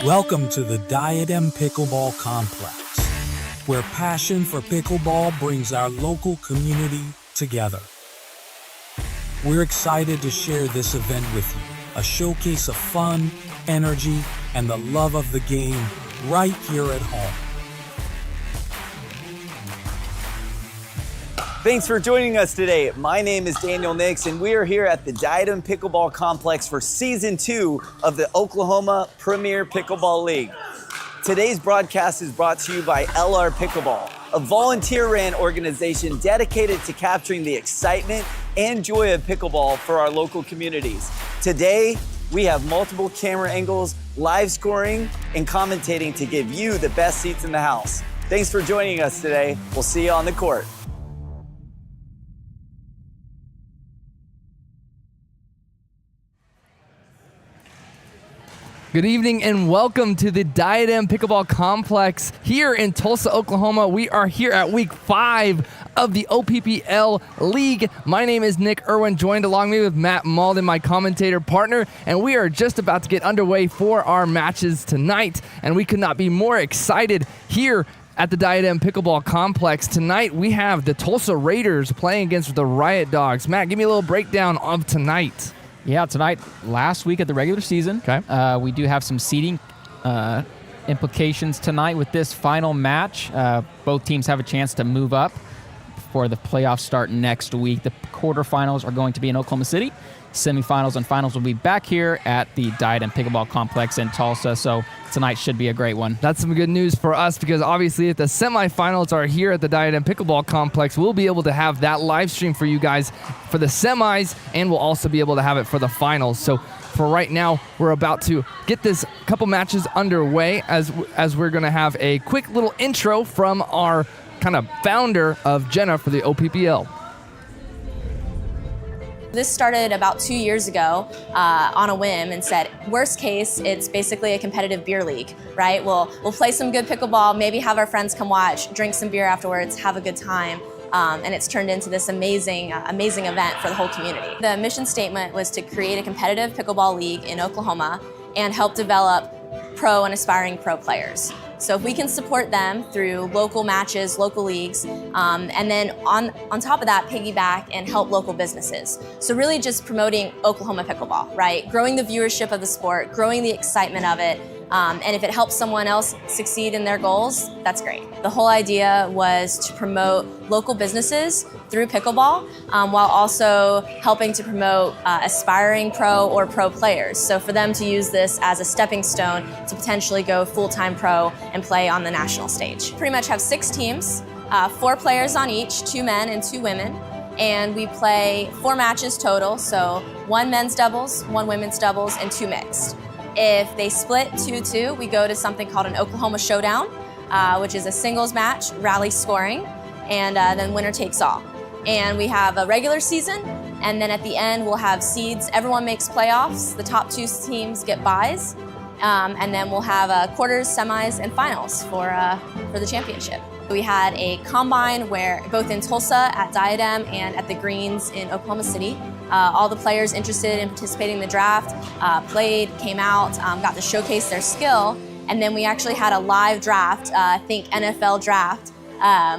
Welcome to the Diadem Pickleball Complex, where passion for pickleball brings our local community together. We're excited to share this event with you, a showcase of fun, energy, and the love of the game right here at home. Thanks for joining us today. My name is Daniel Nix, and we are here at the Diadem Pickleball Complex for Season 2 of the Oklahoma Premiere Pickleball League. Today's broadcast is brought to you by Elare Pickleball, a volunteer-ran organization dedicated to capturing the excitement and joy of pickleball for our local communities. Today, we have multiple camera angles, live scoring, and commentating to give you the best seats in the house. Thanks for joining us today. We'll see you on the court. Good evening and welcome to the Diadem Pickleball Complex here in Tulsa, Oklahoma. We are here at week 5 of the OPPL League. My name is Nick Irwin, joined along with me with Matt Malden, my commentator partner, and we are just about to get underway for our matches tonight, and we could not be more excited here at the Diadem Pickleball Complex. Tonight we have the Tulsa Raiders playing against the Riot Dogs. Matt, give me a little breakdown of tonight. Yeah, tonight, last week of the regular season. Okay. We do have some seeding implications tonight with this final match. Both teams have a chance to move up before the playoffs start next week. The quarterfinals are going to be in Oklahoma City. Semifinals and finals will be back here at the Diadem Pickleball Complex in Tulsa, so tonight should be a great one. That's some good news for us because obviously if the semifinals are here at the Diadem Pickleball Complex, we'll be able to have that live stream for you guys for the semis, and we'll also be able to have it for the finals. So for right now, we're about to get this couple matches underway as we're going to have a quick little intro from our kind of founder of Jenna for the OPPL. This started about 2 years ago on a whim and said, worst case, it's basically a competitive beer league, right? We'll play some good pickleball, maybe have our friends come watch, drink some beer afterwards, have a good time. And it's turned into this amazing event for the whole community. The mission statement was to create a competitive pickleball league in Oklahoma and help develop pro and aspiring pro players. So if we can support them through local matches, local leagues, and then on top of that, piggyback and help local businesses. So really just promoting Oklahoma pickleball, right? Growing the viewership of the sport, growing the excitement of it, and if it helps someone else succeed in their goals, that's great. The whole idea was to promote local businesses through pickleball, while also helping to promote aspiring pro or pro players. So for them to use this as a stepping stone to potentially go full-time pro and play on the national stage. Pretty much have 6 teams, 4 players on each, 2 men and 2 women. And we play 4 matches total, so 1 men's doubles, 1 women's doubles, and 2 mixed. If they split 2-2, we go to something called an Oklahoma Showdown, which is a singles match, rally scoring, and then winner takes all. And we have a regular season, and then at the end we'll have seeds. Everyone makes playoffs. The top 2 teams get byes, and then we'll have quarters, semis, and finals for the championship. We had a combine where both in Tulsa at Diadem and at the Greens in Oklahoma City, all the players interested in participating in the draft played, came out, got to showcase their skill, and then we actually had a live draft, I think NFL draft,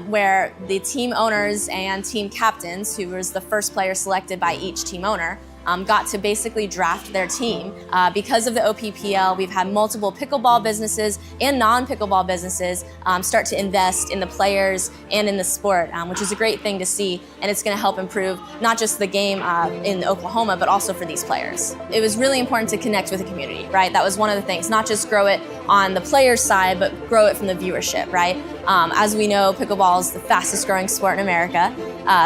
where the team owners and team captains, who was the first player selected by each team owner, got to basically draft their team. Because of the OPPL, we've had multiple pickleball businesses and non-pickleball businesses start to invest in the players and in the sport, which is a great thing to see, and it's going to help improve not just the game in Oklahoma, but also for these players. It was really important to connect with the community, right? That was one of the things, not just grow it on the players' side, but grow it from the viewership, right? As we know, pickleball is the fastest growing sport in America.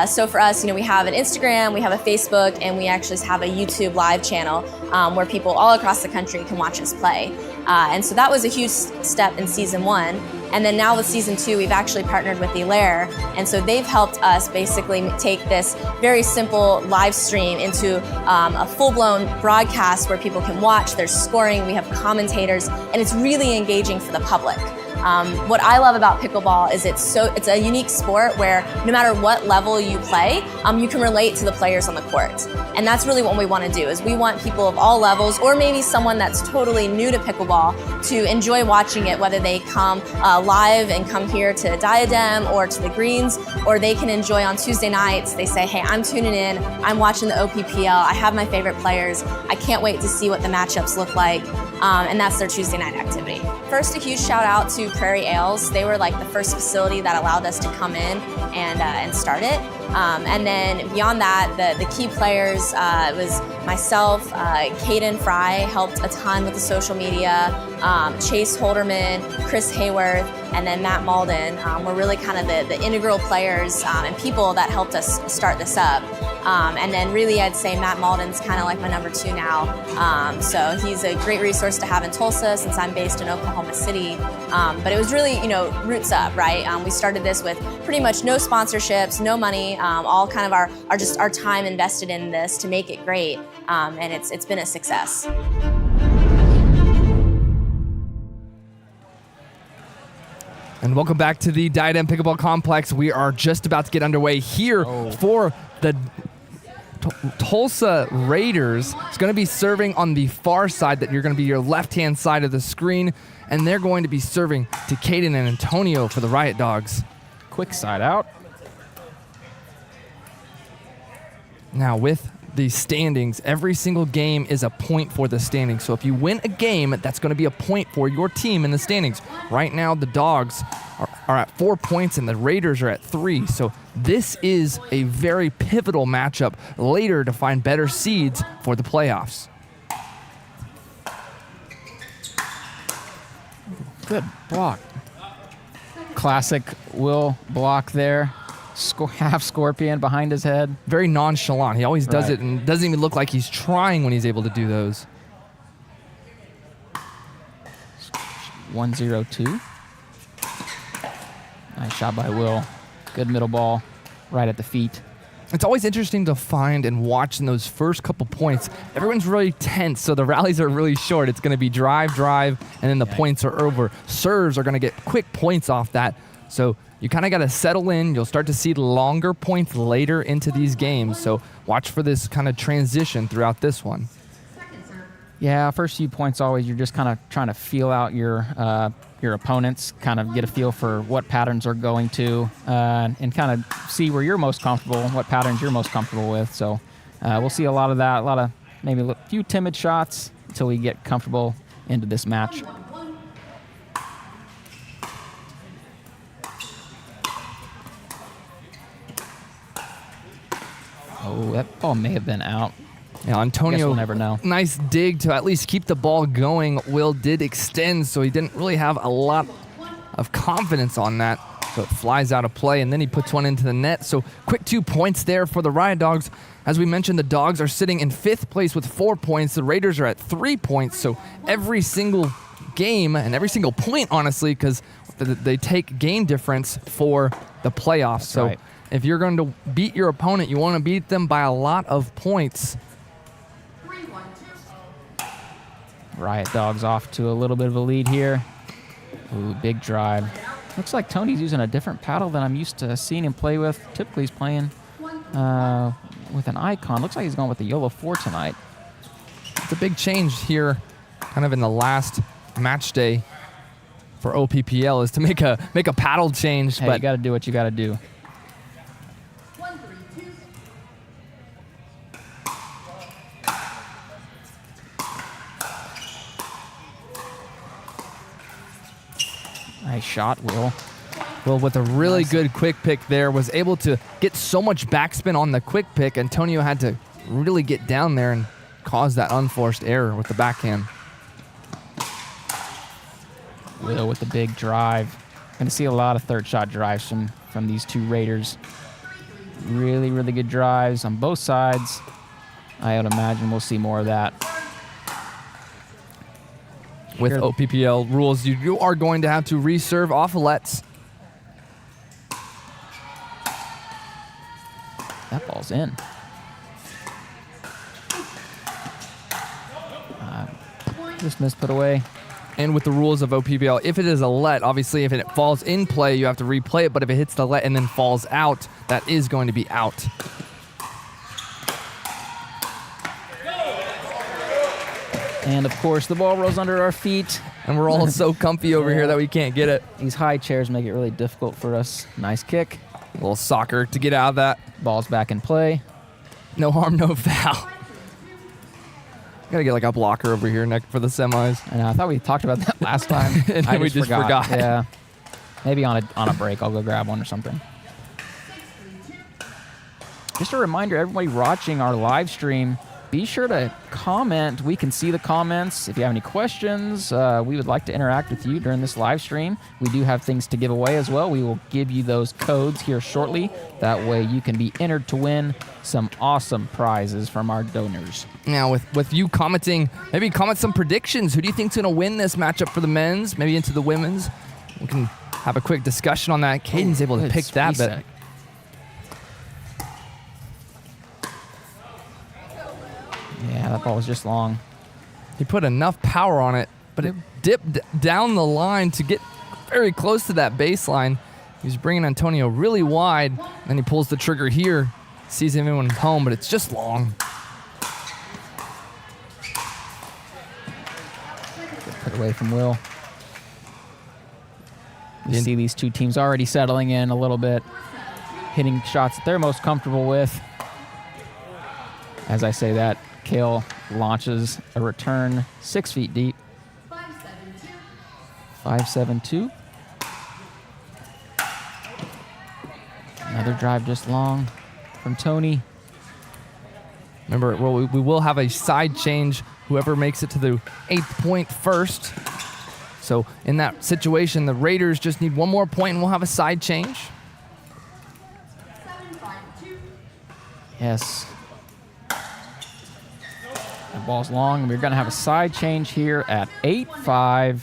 So for us, we have an Instagram, we have a Facebook, and we actually have a YouTube live channel where people all across the country can watch us play. And so that was a huge step in season 1. And then now with season 2, we've actually partnered with Elare. And so they've helped us basically take this very simple live stream into a full-blown broadcast where people can watch, there's scoring, we have commentators, and it's really engaging for the public. What I love about pickleball is it's a unique sport where no matter what level you play, you can relate to the players on the court. And that's really what we want to do, is we want people of all levels, or maybe someone that's totally new to pickleball, to enjoy watching it, whether they come live and come here to Diadem or to the Greens, or they can enjoy on Tuesday nights. They say, hey, I'm tuning in, I'm watching the OPPL, I have my favorite players, I can't wait to see what the matchups look like, and that's their Tuesday night activity. First, a huge shout out to Prairie Ales. They were like the first facility that allowed us to come in and start it. And then beyond that, the key players was myself, Caden Fry helped a ton with the social media, Chase Holderman, Chris Hayworth, and then Matt Malden were really kind of the integral players and people that helped us start this up. And then really I'd say Matt Malden's kind of like my number 2 now. So he's a great resource to have in Tulsa since I'm based in Oklahoma City. But it was really, roots up, right? We started this with pretty much no sponsorships, no money, all kind of our time invested in this to make it great. And it's been a success. And welcome back to the Diadem Pickleball Complex. We are just about to get underway here for the Tulsa Raiders. It's going to be serving on the far side, that you're going to be your left-hand side of the screen, and they're going to be serving to Caden and Antonio for the Riot Dogs. Quick side out. Now with the standings, every single game is a point for the standings. So if you win a game, that's going to be a point for your team in the standings. Right now, the Dogs are at 4 points and the Raiders are at 3. So this is a very pivotal matchup later to find better seeds for the playoffs. Good block. Classic Will block there. Half scorpion behind his head. Very nonchalant. He always does Right. it and doesn't even look like he's trying when he's able to do those. 1-0-2. Nice shot by Will. Good middle ball right at the feet. It's always interesting to find and watch in those first couple points. Everyone's really tense, so the rallies are really short. It's going to be drive, and then the points are over. Serves are going to get quick points off that. So you kind of got to settle in. You'll start to see longer points later into these games. So watch for this kind of transition throughout this one. Yeah, first few points always you're just kind of trying to feel out your opponents, kind of get a feel for what patterns are going to, and kind of see where you're most comfortable, what patterns you're most comfortable with. So we'll see a lot of that, a lot of maybe a few timid shots until we get comfortable into this match. Oh, that ball may have been out. Yeah, Antonio, Guess we'll never know. Nice dig to at least keep the ball going. Will did extend, so he didn't really have a lot of confidence on that. So it flies out of play, and then he puts one into the net. So quick 2 points there for the Riot Dogs. As we mentioned, the Dogs are sitting in 5th place with 4 points. The Raiders are at 3 points. So every single game and every single point, honestly, because they take game difference for the playoffs. So right. If you're going to beat your opponent, you want to beat them by a lot of points. Riot Dogs off to a little bit of a lead here. Ooh, big drive. Looks like Tony's using a different paddle than I'm used to seeing him play with. Typically he's playing with an icon. Looks like he's going with the YOLO 4 tonight. It's a big change here, kind of in the last match day for OPPL, is to make a paddle change. Hey, but you got to do what you got to do. Nice shot, Will. Will, with a really good quick pick there, was able to get so much backspin on the quick pick. Antonio had to really get down there and cause that unforced error with the backhand. Will with the big drive. Going to see a lot of third shot drives from these two Raiders. Really, really good drives on both sides. I would imagine we'll see more of that. With OPPL rules, you are going to have to reserve offlets. That ball's in. Just missed put away. And with the rules of OPPL, if it is a let, obviously if it falls in play, you have to replay it. But if it hits the let and then falls out, that is going to be out. And of course, the ball rolls under our feet. And we're all so comfy over here that we can't get it. These high chairs make it really difficult for us. Nice kick. A little soccer to get out of that. Ball's back in play. No harm, no foul. Gotta get like a blocker over here next for the semis. And I thought we talked about that last time. And then we just forgot. Yeah. Maybe on a break, I'll go grab one or something. Just a reminder, everybody watching our live stream, be sure to comment. We can see the comments. If you have any questions, we would like to interact with you during this live stream. We do have things to give away as well. We will give you those codes here shortly. That way you can be entered to win some awesome prizes from our donors. Now, with you commenting, maybe comment some predictions. Who do you think's going to win this matchup for the men's, maybe into the women's? We can have a quick discussion on that. Caden's able to pick that, but yeah, that ball was just long. he put enough power on it, but it dipped down the line to get very close to that baseline. He's bringing Antonio really wide, and he pulls the trigger here. Sees everyone home, but it's just long. Put away from Will. You see these two teams already settling in a little bit, hitting shots that they're most comfortable with. As I say that, Kale launches a return 6 feet deep. 5-7-2. Another drive just long from Tony. Remember, we will have a side change, whoever makes it to the 8th point first. So in that situation, the Raiders just need one more point and we'll have a side change. Yes. The ball's long. We're going to have a side change here at 8-5.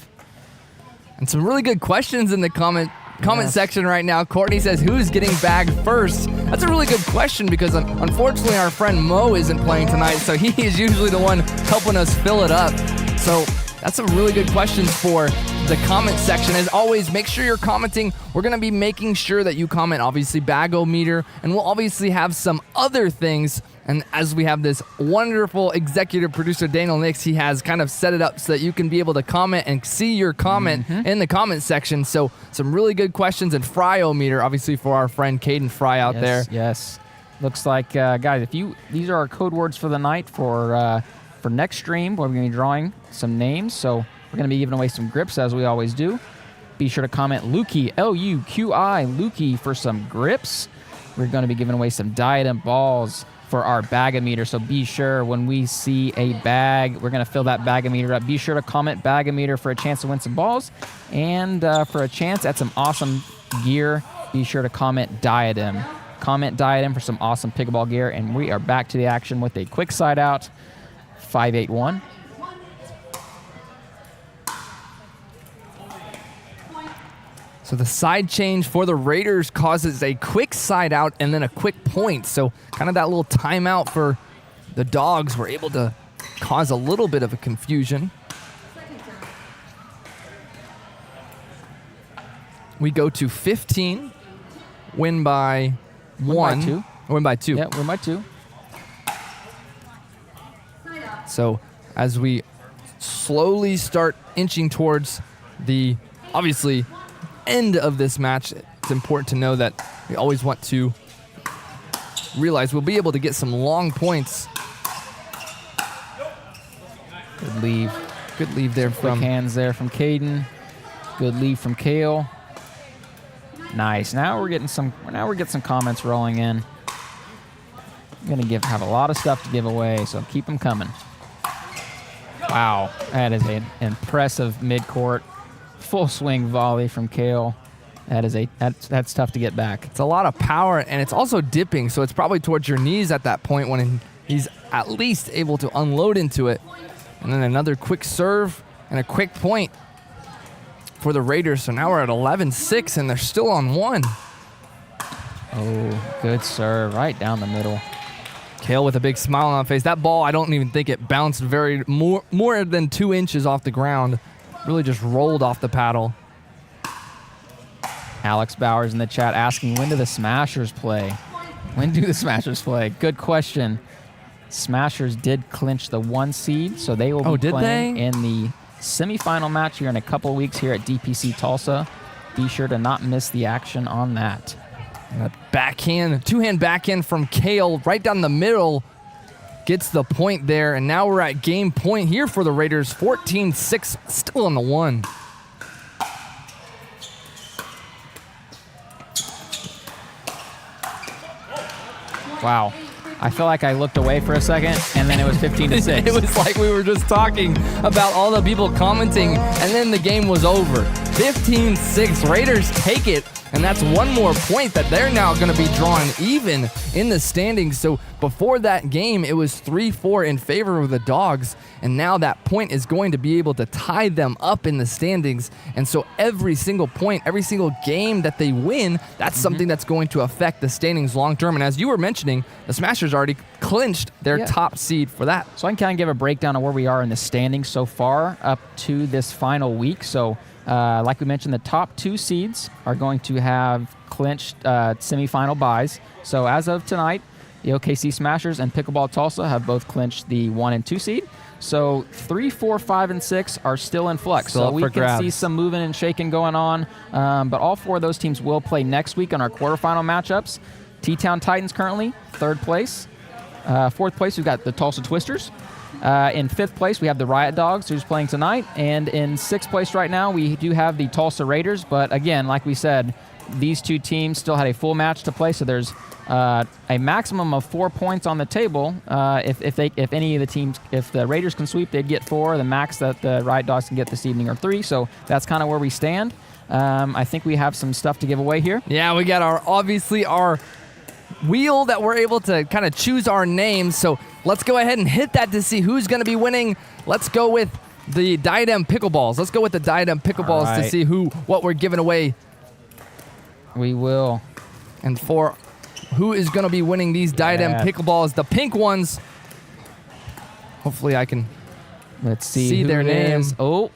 And some really good questions in the comment Yes. section right now. Courtney says, who's getting bagged first? That's a really good question because unfortunately our friend Mo isn't playing tonight, so he is usually the one helping us fill it up. So that's some really good questions for the comment section. As always, make sure you're commenting. We're going to be making sure that you comment, obviously, bag-o-meter, and we'll obviously have some other things. And as we have this wonderful executive producer, Daniel Nix, he has kind of set it up so that you can be able to comment and see your comment in the comment section. So some really good questions, and fryometer, obviously, for our friend Caden Fry out there. Yes. Looks like, guys, these are our code words for the night for next stream, where we're going to be drawing some names. So we're going to be giving away some grips, as we always do. Be sure to comment Lukey, L-U-Q-I, Lukey, for some grips. We're going to be giving away some Diadem balls for our bag-o-meter. So be sure when we see a bag, we're going to fill that bag-o-meter up. Be sure to comment bag-o-meter for a chance to win some balls. And for a chance at some awesome gear, be sure to comment Diadem. Comment Diadem for some awesome pickleball gear. And we are back to the action with a quick side out. 5-8-1. So the side change for the Raiders causes a quick side out and then a quick point. So kind of that little timeout for the Dogs were able to cause a little bit of a confusion. We go to 15, win by one. Win by two. Yeah, win by 2. So as we slowly start inching towards the, obviously, end of this match, it's important to know that we always want to realize we'll be able to get some long points. Good leave. Good leave there Quick from hands there from Caden. Good leave from Kale. Nice. Now we're getting some comments rolling in. I'm gonna have a lot of stuff to give away, so keep them coming. Wow, that is an impressive midcourt full swing volley from Kale. That's tough to get back. It's a lot of power, and it's also dipping, so it's probably towards your knees at that point when he's at least able to unload into it. And then another quick serve and a quick point for the Raiders. So now we're at 11-6, and they're still on 1. Oh, good serve right down the middle. Kale with a big smile on his face. That ball, I don't even think it bounced more than 2 inches off the ground. really just rolled off the paddle. Alex Bowers in the chat asking, when do the Smashers play? When do the Smashers play? Good question. Smashers did clinch the 1 seed, so they will be playing in the semifinal match here in a couple of weeks here at DPC Tulsa. Be sure to not miss the action on that. Backhand, two-hand backhand from Kale right down the middle. Gets the point there, and now we're at game point here for the Raiders. 14-6, still on the 1. Wow. I feel like I looked away for a second, and then it was 15-6. It was like we were just talking about all the people commenting, and then the game was over. 15-6, Raiders take it, and that's one more point that they're now going to be drawing even in the standings. So before that game, it was 3-4 in favor of the Dogs, and now that point is going to be able to tie them up in the standings. And so every single point, every single game that they win, that's something that's going to affect the standings long term. And as you were mentioning, the Smashers already clinched their top seed for that. So I can kind of give a breakdown of where we are in the standings so far up to this final week. So like we mentioned, the top 2 seeds are going to have clinched semifinal byes. So as of tonight, the OKC Smashers and Pickleball Tulsa have both clinched the 1 and 2 seed. So 3, 4, 5, and 6 are still in flux. Still so we can grabs. see some moving and shaking going on. But all 4 of those teams will play next week on our quarterfinal matchups. T-Town Titans currently 3rd place. 4th place, we've got the Tulsa Twisters. In 5th place, we have the Riot Dogs, who's playing tonight. And in 6th place right now, we do have the Tulsa Raiders. But again, like we said, these 2 teams still had a full match to play, so there's a maximum of 4 points on the table. If any of the teams, if the Raiders can sweep, they'd get 4. The max that the Riot Dogs can get this evening are 3. So that's kind of where we stand. I think we have some stuff to give away here. Yeah, we got obviously our wheel that we're able to kind of choose our names. So let's go ahead and hit that to see who's going to be winning. Let's go with the Diadem Pickleballs. Let's go with the Diadem Pickleballs to see what we're giving away. We will. And for who is going to be winning these Diadem Pickleballs, the pink ones. Hopefully I can see their names. Oh.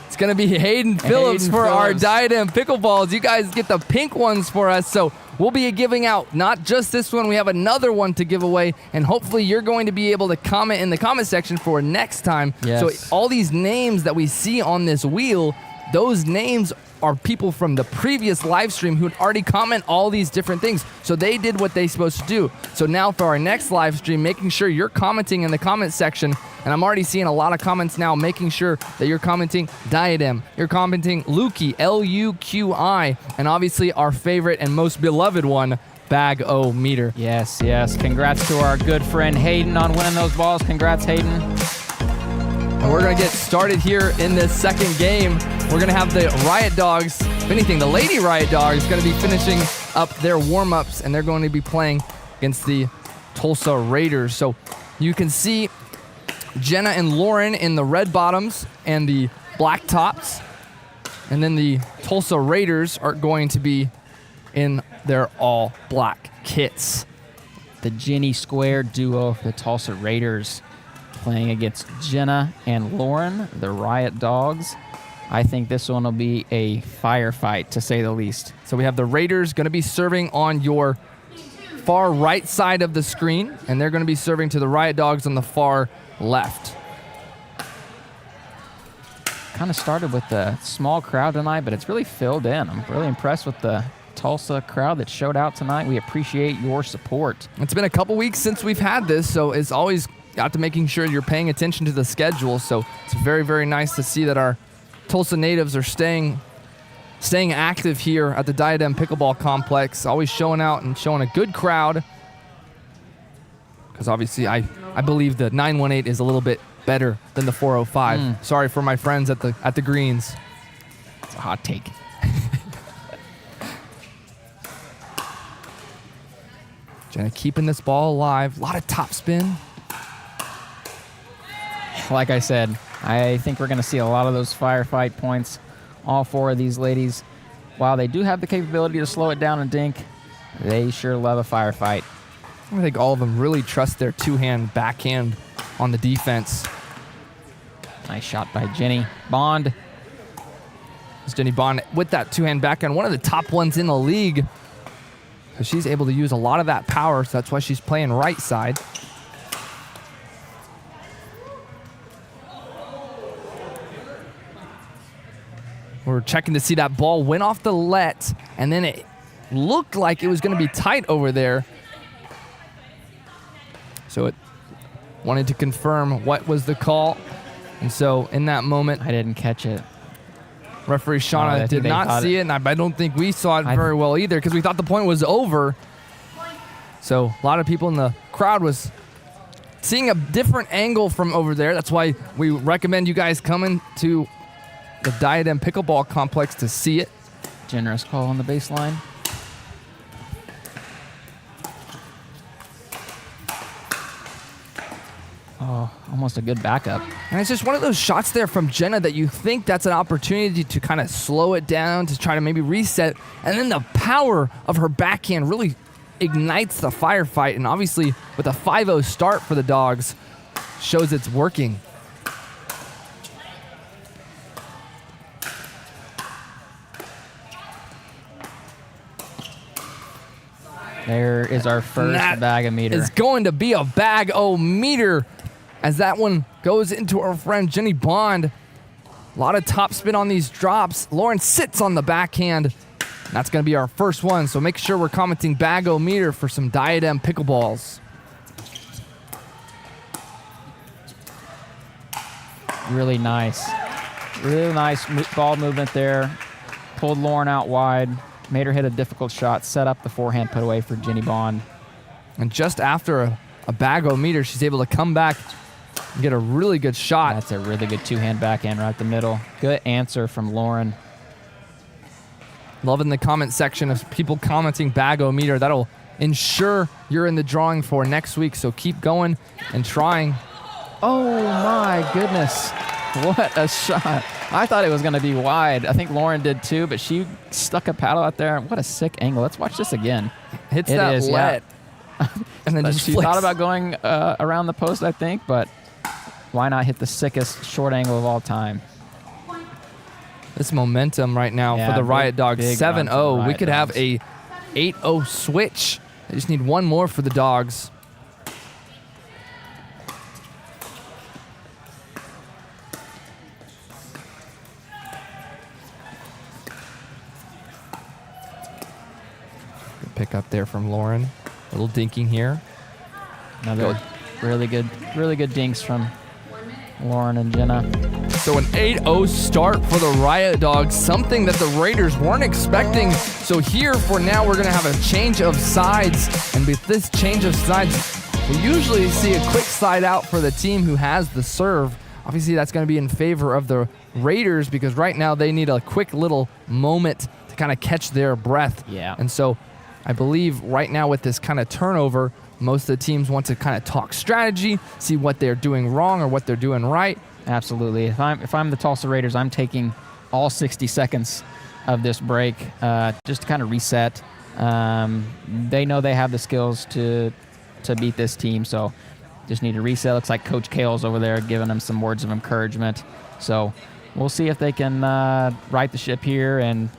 It's going to be Hayden Phillips for our Diadem Pickleballs. You guys get the pink ones for us. So we'll be giving out not just this one. We have another one to give away. And hopefully you're going to be able to comment in the comment section for next time. Yes. So all these names that we see on this wheel, those names are people from the previous live stream who had already comment all these different things. So they did what they're supposed to do. So now for our next live stream, making sure you're commenting in the comment section. And I'm already seeing a lot of comments now, making sure that you're commenting Diadem. You're commenting Luqui, L-U-Q-I. And obviously our favorite and most beloved one, Bag-O-Meter. Yes, yes. Congrats to our good friend Hayden on winning those balls. Congrats, Hayden. And we're going to get started here in this second game. We're going to have the Riot Dogs, if anything, the Lady Riot Dogs going to be finishing up their warm-ups, and they're going to be playing against the Tulsa Raiders. So you can see Jenna and Lauren in the red bottoms and the black tops. And then the Tulsa Raiders are going to be in their all black kits. The Jenny Square duo of the Tulsa Raiders playing against Jenna and Lauren, the Riot Dogs. I think this one will be a firefight, to say the least. So we have the Raiders going to be serving on your far right side of the screen, and they're going to be serving to the Riot Dogs on the far left. Kind of started with a small crowd tonight, but it's really filled in. I'm really impressed with the Tulsa crowd that showed out tonight. We appreciate your support. It's been a couple weeks since we've had this, so it's always got to making sure you're paying attention to the schedule. So it's very, very nice to see that our Tulsa natives are staying active here at the Diadem Pickleball Complex, always showing out and showing a good crowd. Because obviously I believe the 918 is a little bit better than the 405. Sorry for my friends at the greens. It's a hot take. Jenna keeping this ball alive. A lot of top spin. Like I said, I think we're going to see a lot of those firefight points. All 4 of these ladies, while they do have the capability to slow it down and dink, they sure love a firefight. I think all of them really trust their two-hand backhand on the defense. Nice shot by Jenny Bond. It's Jenny Bond with that two-hand backhand, one of the top ones in the league. So she's able to use a lot of that power, so that's why she's playing right side. We're checking to see that ball went off the let, and then it looked like it was going to be tight over there. So it wanted to confirm what was the call. And so in that moment, I didn't catch it. referee Shauna did not see it, and I don't think we saw it very well either because we thought the point was over. So a lot of people in the crowd was seeing a different angle from over there. That's why we recommend you guys coming to the Diadem Pickleball Complex to see it. Generous call on the baseline. Oh, almost a good backup. And it's just one of those shots there from Jenna that you think that's an opportunity to kind of slow it down, to try to maybe reset. And then the power of her backhand really ignites the firefight. And obviously, with a 5-0 start for the Dogs, shows it's working. There is our first bag-o-meter. It's going to be a bag-o-meter as that one goes into our friend Jenny Bond. A lot of top spin on these drops. Lauren sits on the backhand. That's going to be our first one, so make sure we're commenting bag-o-meter for some Diadem pickleballs. Really nice ball movement there. Pulled Lauren out wide. Made her hit a difficult shot, set up the forehand put away for Jenny Bond. And just after a bag-o-meter, she's able to come back and get a really good shot. That's a really good two-hand backhand right the middle. Good answer from Lauren. Loving the comment section of people commenting bag-o-meter. That'll ensure you're in the drawing for next week, so keep going and trying. Oh my goodness. What a shot. I thought it was going to be wide. I think Lauren did too, but she stuck a paddle out there. What a sick angle. Let's watch this again. Hits that let. Yeah. And then just she flicks. thought about going around the post, I think, but why not hit the sickest short angle of all time? This momentum right now for the Riot Dogs, 7-0. We could have a 8-0 switch. They just need one more for the Dogs. Pick up there from Lauren. A little dinking here. Another really good dinks from Lauren and Jenna. So an 8-0 start for the Riot Dogs, something that the Raiders weren't expecting. So here for now, we're going to have a change of sides. And with this change of sides, we usually see a quick side out for the team who has the serve. Obviously, that's going to be in favor of the Raiders because right now they need a quick little moment to kind of catch their breath. Yeah. And so I believe right now with this kind of turnover, most of the teams want to kind of talk strategy, see what they're doing wrong or what they're doing right. Absolutely. If I'm the Tulsa Raiders, I'm taking all 60 seconds of this break just to kind of reset. They know they have the skills to beat this team, so just need to reset. Looks like Coach Kale's over there giving them some words of encouragement. So we'll see if they can right the ship here and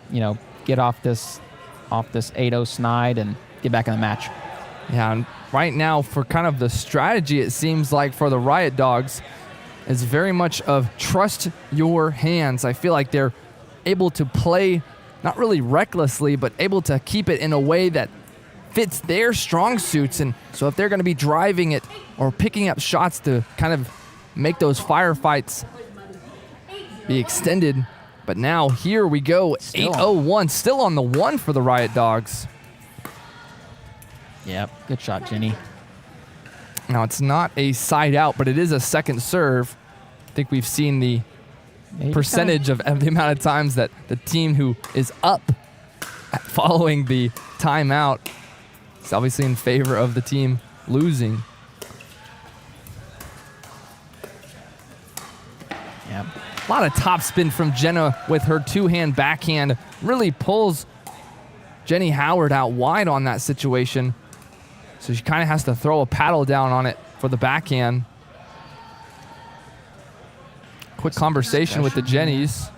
get off this 8-0 snide and get back in the match. Yeah, and right now for kind of the strategy, it seems like for the Riot Dogs, is very much of trust your hands. I feel like they're able to play not really recklessly, but able to keep it in a way that fits their strong suits. And so if they're going to be driving it or picking up shots to kind of make those firefights be extended. But now here we go, 8-0-1, still on the one for the Riot Dogs. Yep, good shot, Jenny. Now it's not a side out, but it is a second serve. I think we've seen the percentage of the amount of times that the team who is up following the timeout is obviously in favor of the team losing. Yep. A lot of top spin from Jenna with her two-hand backhand. Really pulls Jenny Howard out wide on that situation. So she kind of has to throw a paddle down on it for the backhand. quick conversation with the Jennies.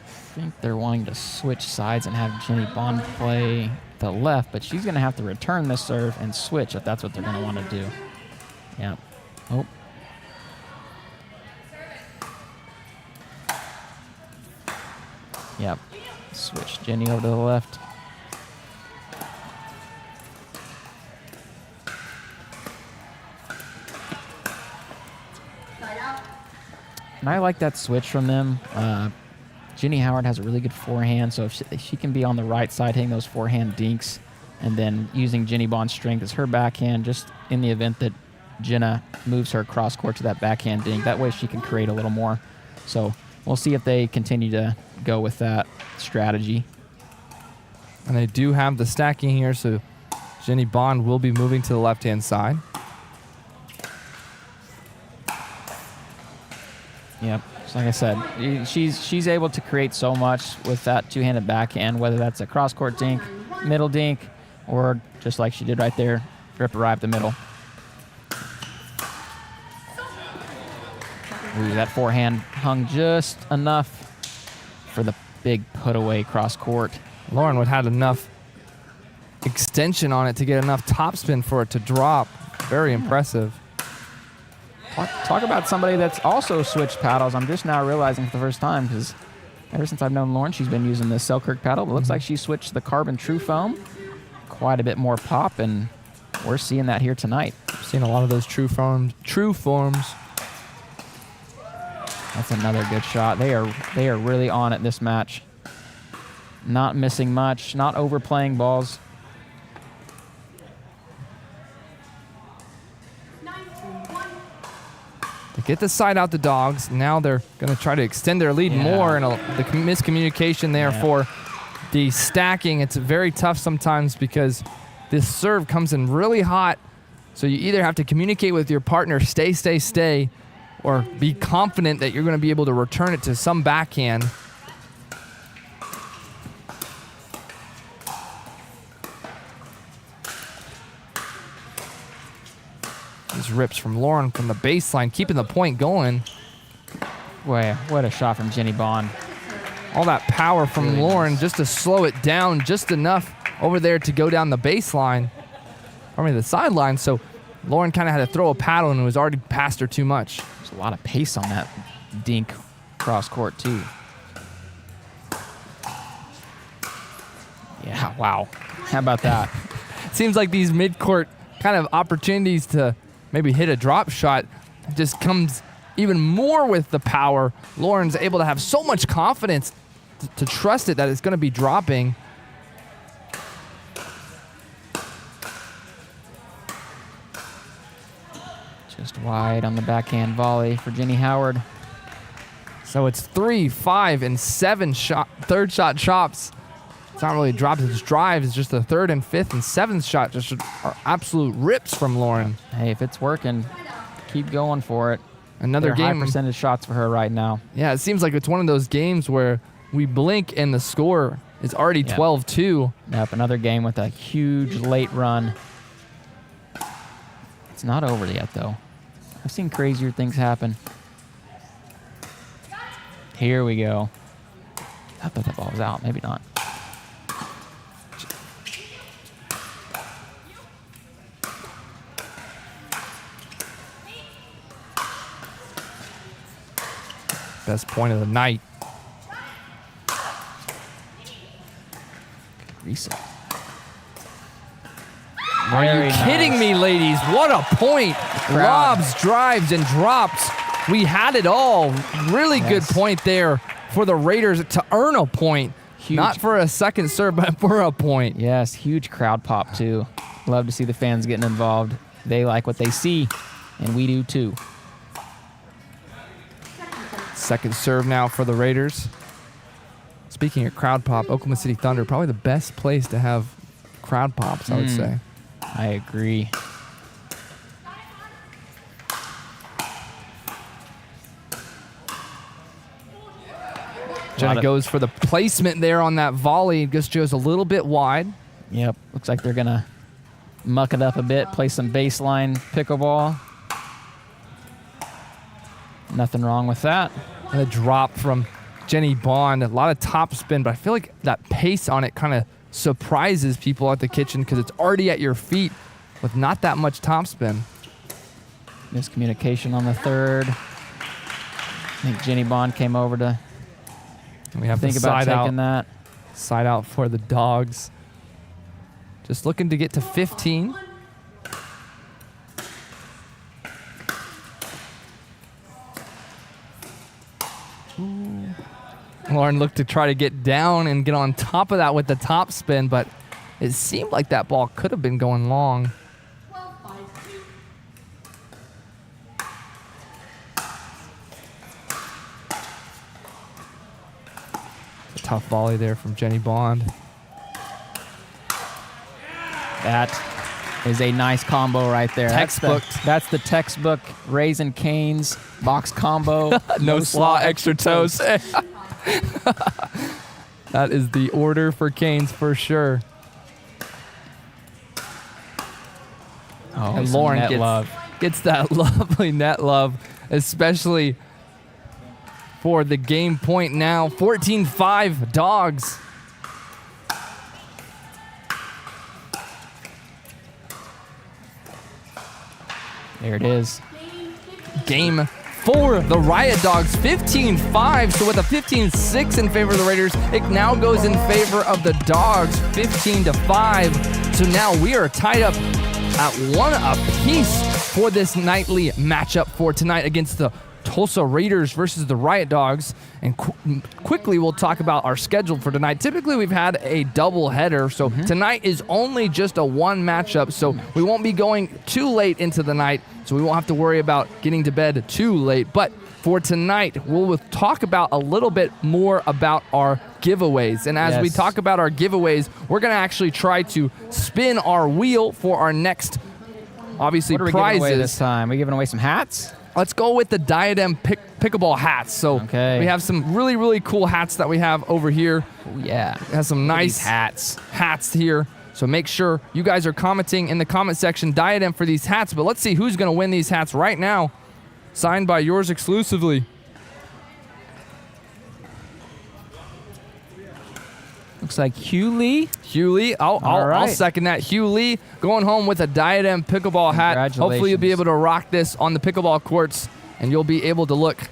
I think they're wanting to switch sides and have Jenny Bond play the left, but she's going to have to return this serve and switch if that's what they're going to want to do. Yeah. Oh. Yep. Switch Jenny over to the left. And I like that switch from them. Jenny Howard has a really good forehand, so if she can be on the right side hitting those forehand dinks and then using Jenny Bond's strength as her backhand just in the event that Jenna moves her cross court to that backhand dink. That way she can create a little more. So we'll see if they continue to go with that strategy. And they do have the stacking here, so Jenny Bond will be moving to the left-hand side. Yep. So like I said, she's able to create so much with that two-handed backhand, whether that's a cross-court dink, middle dink, or just like she did right there, rip it right up the middle. Ooh, that forehand hung just enough for the big put-away cross-court. Lauren would have had enough extension on it to get enough topspin for it to drop. Very impressive. Talk about somebody that's also switched paddles. I'm just now realizing for the first time, because ever since I've known Lauren, she's been using the Selkirk paddle. But it looks like she switched the Carbon True Foam. Quite a bit more pop, and we're seeing that here tonight. Seeing a lot of those true forms. That's another good shot. They are really on it this match. Not missing much, not overplaying balls. They get the side out the Dogs. Now they're going to try to extend their lead more, and the miscommunication there for the stacking. It's very tough sometimes because this serve comes in really hot, so you either have to communicate with your partner, stay, or be confident that you're going to be able to return it to some backhand. These rips from Lauren from the baseline, keeping the point going. Boy, what a shot from Jenny Bond. All that power from Really Lauren nice. just to slow it down just enough over there to go down the baseline, the sideline. So Lauren kind of had to throw a paddle and it was already past her too much. There's a lot of pace on that dink cross court too. Yeah, wow. How about that? Seems like these mid-court kind of opportunities to maybe hit a drop shot just comes even more with the power. Lauren's able to have so much confidence to trust it that it's going to be dropping. Just wide on the backhand volley for Jenny Howard. So it's 3, 5, and 7 third shot chops. It's not really drops, it's drives. It's just the third and fifth and seventh shot just are absolute rips from Lauren. Hey, if it's working, keep going for it. Another They're game. high percentage shots for her right now. Yeah, it seems like it's one of those games where we blink and the score is already 12-2. Yep, another game with a huge late run. It's not over yet, though. I've seen crazier things happen. Here we go. I thought that ball was out. Maybe not. Best point of the night. Reset. Are you kidding me, ladies? What a point. Lobs, drives, and drops. We had it all. Really good point there for the Raiders to earn a point. Huge. Not for a second serve, but for a point. Yes, huge crowd pop, too. Love to see the fans getting involved. They like what they see, and we do, too. Second serve now for the Raiders. Speaking of crowd pop, Oklahoma City Thunder, probably the best place to have crowd pops, I would say. I agree. Jenna goes for the placement there on that volley. Just goes a little bit wide. Yep, looks like they're going to muck it up a bit, play some baseline pickleball. Nothing wrong with that. And a drop from Jenny Bond. A lot of top spin, but I feel like that pace on it kind of surprises people at the kitchen because it's already at your feet with not that much top spin. Miscommunication on the third. I think Jenny Bond came over to And we have think the about side taking out. that. Side out for the Dogs. Just looking to get to 15. Lauren looked to try to get down and get on top of that with the top spin, but it seemed like that ball could have been going long. A tough volley there from Jenny Bond. That is a nice combo right there. Textbook. That's the textbook Raisin Canes box combo. No slaw, extra toast. That is the order for Canes for sure. Oh, And some Lauren net gets, love. gets that lovely net love, especially for the game point now. 14-5 Dogs. There it is. Game for the Riot Dogs, 15-5. So with a 15-6 in favor of the Raiders, it now goes in favor of the Dogs, 15-5. So now we are tied up at 1 apiece for this nightly matchup for tonight against the Tulsa Raiders versus the Riot Dogs. And quickly we'll talk about our schedule for tonight. Typically we've had a double header, so tonight is only just a one matchup, so we won't be going too late into the night, so we won't have to worry about getting to bed too late. But for tonight, we'll talk about a little bit more about our giveaways. And as we talk about our giveaways, we're going to actually try to spin our wheel for our next, obviously, What are we prizes. giving away this time? We giving away some hats? Let's go with the Diadem Pickleball hats. So Okay. we have some really, really cool hats that we have over here. Oh, yeah. It has some Look at nice these hats. hats here. So make sure you guys are commenting in the comment section Diadem for these hats. But let's see who's going to win these hats right now. Signed by yours exclusively. Looks like Hugh Lee. Hugh Lee. I'll right. second that. Hugh Lee going home with a Diadem Pickleball hat. Hopefully you'll be able to rock this on the pickleball courts and you'll be able to look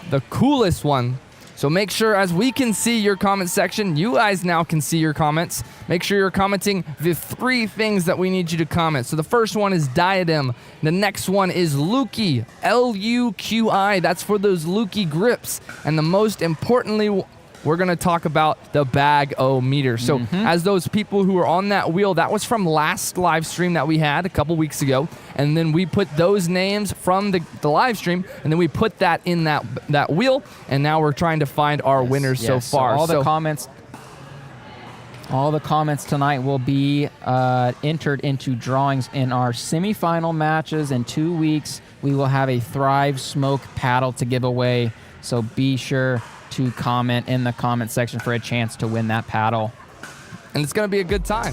the coolest one. So make sure, as we can see your comment section, you guys now can see your comments. Make sure you're commenting the 3 things that we need you to comment. So the first one is Diadem. The next one is Luki, L-U-Q-I. That's for those Luki grips. And the most importantly, we're going to talk about the bag-o-meter. So as those people who were on that wheel, that was from last live stream that we had a couple weeks ago. And then we put those names from the live stream, and then we put that in that wheel. And now we're trying to find our winners so far. So all the comments tonight will be entered into drawings in our semifinal matches. In 2 weeks, we will have a Thrive Smoke paddle to give away. So be sure to comment in the comment section for a chance to win that paddle. And it's going to be a good time.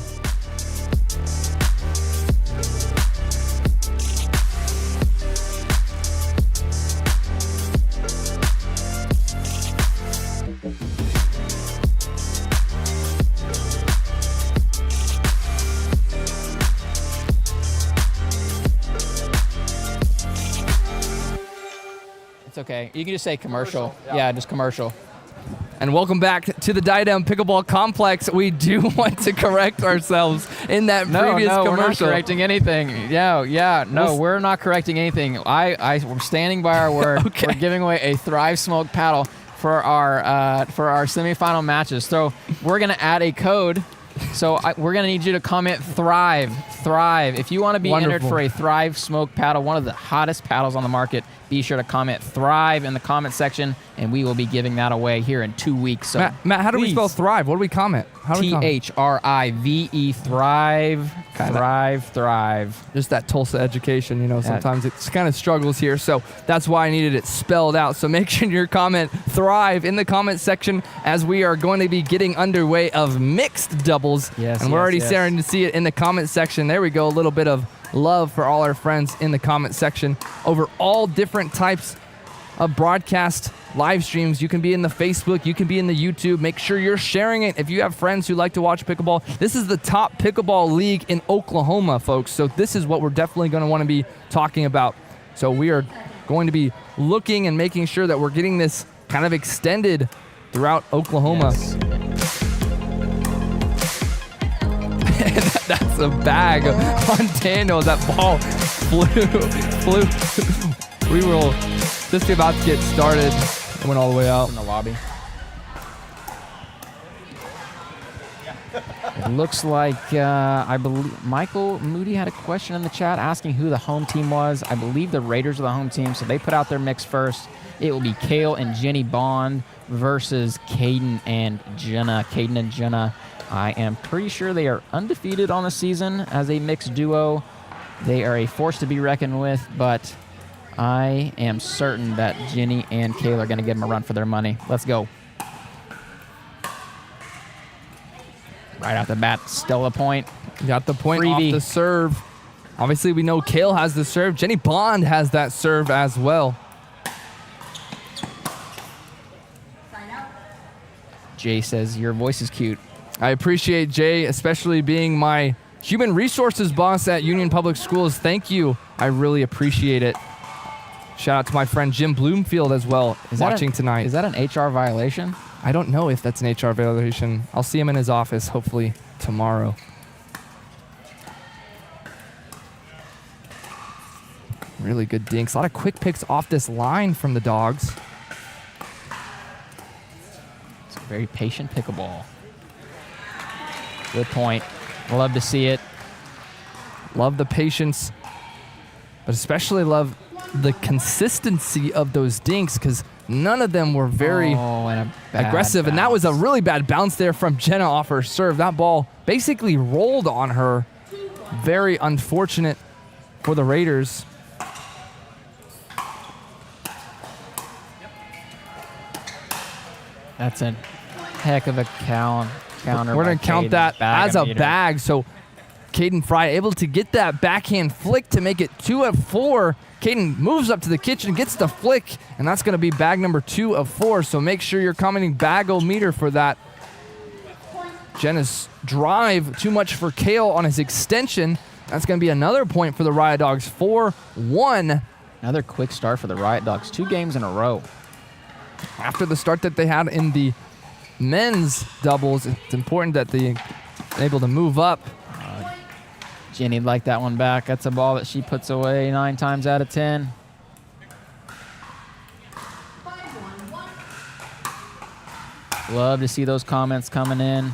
It's okay. You can just say commercial. Yeah, just commercial. And welcome back to the Diadem Pickleball Complex. We do want to correct ourselves in that previous No, commercial. we're not correcting anything. No, we're not correcting anything. We're standing by our word. Okay. We're giving away a Thrive Smoke paddle for our semifinal matches. So we're gonna add a code. So we're gonna need you to comment Thrive. If you want to be entered for a Thrive Smoke paddle, one of the hottest paddles on the market, be sure to comment Thrive in the comment section, and we will be giving that away here in 2 weeks. So Matt, how do we spell Thrive? What do we comment? Thrive. Thrive. Just that Tulsa education, sometimes it kind of struggles here. So that's why I needed it spelled out. So make sure your comment Thrive in the comment section as we are going to be getting underway of mixed doubles. And we're already starting to see it in the comment section. There we go. A little bit of love for all our friends in the comment section over all different types of broadcast live streams. You can be in the Facebook, you can be in the YouTube. Make sure you're sharing it if you have friends who like to watch pickleball. This is the top pickleball league in Oklahoma, folks. So this is what we're definitely going to want to be talking about. So we are going to be looking and making sure that we're getting this kind of extended throughout Oklahoma. Yes. That's a bag on Daniel. That ball flew. We will just about to get started. It went all the way out. In the lobby. It looks like, I believe, Michael Moody had a question in the chat asking who the home team was. I believe the Raiders are the home team, so they put out their mix first. It will be Kale and Jenny Bond versus Caden and Jenna. Caden and Jenna, I am pretty sure they are undefeated on the season as a mixed duo. They are a force to be reckoned with, but I am certain that Jenny and Kale are going to give them a run for their money. Let's go. Right off the bat, still a point. Got the point Freebie. off the serve. Obviously, we know Kale has the serve. Jenny Bond has that serve as well. Jay says, your voice is cute. I appreciate Jay, especially being my human resources boss at Union Public Schools. Thank you. I really appreciate it. Shout out to my friend Jim Bloomfield as well, watching tonight. Is that an HR violation? I don't know if that's an HR violation. I'll see him in his office hopefully tomorrow. Really good dinks. A lot of quick picks off this line from the Dogs. It's a very patient pickleball. Good point. Love to see it. Love the patience, but especially love the consistency of those dinks because none of them were very aggressive. And that was a really bad bounce there from Jenna off her serve. That ball basically rolled on her. Very unfortunate for the Raiders. That's a heck of a counter. We're going to count that as a bag. So Caden Fry able to get that backhand flick to make it 2 of 4. Caden moves up to the kitchen, gets the flick, and that's going to be bag number 2 of 4. So make sure you're commenting bag-o-meter for that. Jenna's drive, too much for Kale on his extension. That's going to be another point for the Riot Dogs, 4-1. Another quick start for the Riot Dogs. 2 games in a row. After the start that they had in the men's doubles, it's important that they're able to move up. Jenny'd like that one back. That's a ball that she puts away 9 times out of 10. Love to see those comments coming in.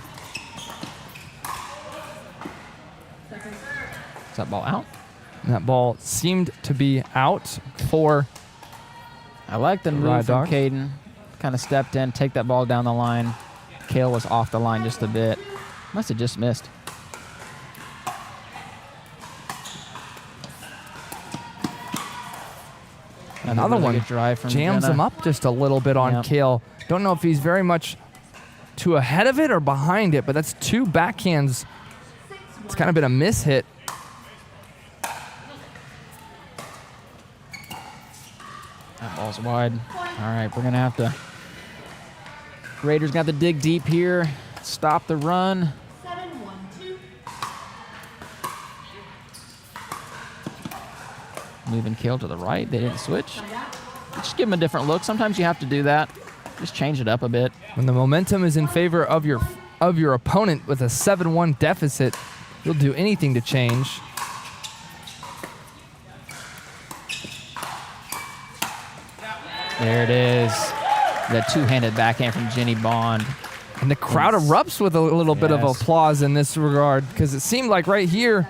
Is that ball out? And that ball seemed to be out for I like the move from Caden. Kind of stepped in, take that ball down the line. Kale was off the line just a bit. Must have just missed. Another one drive from jams Jenna. him up just a little bit on Kale. Don't know if he's very much to ahead of it or behind it, but that's 2 backhands. It's kind of been a miss hit. That ball's wide. All right, we're going to have to... Raiders got to dig deep here. Stop the run. 7-1-2. Moving Kale to the right. They didn't switch. Just give him a different look. Sometimes you have to do that. Just change it up a bit. When the momentum is in favor of your opponent with a 7-1 deficit, you'll do anything to change. There it is. That 2-handed backhand from Jenny Bond. And the crowd erupts with a little bit of applause in this regard because it seemed like right here,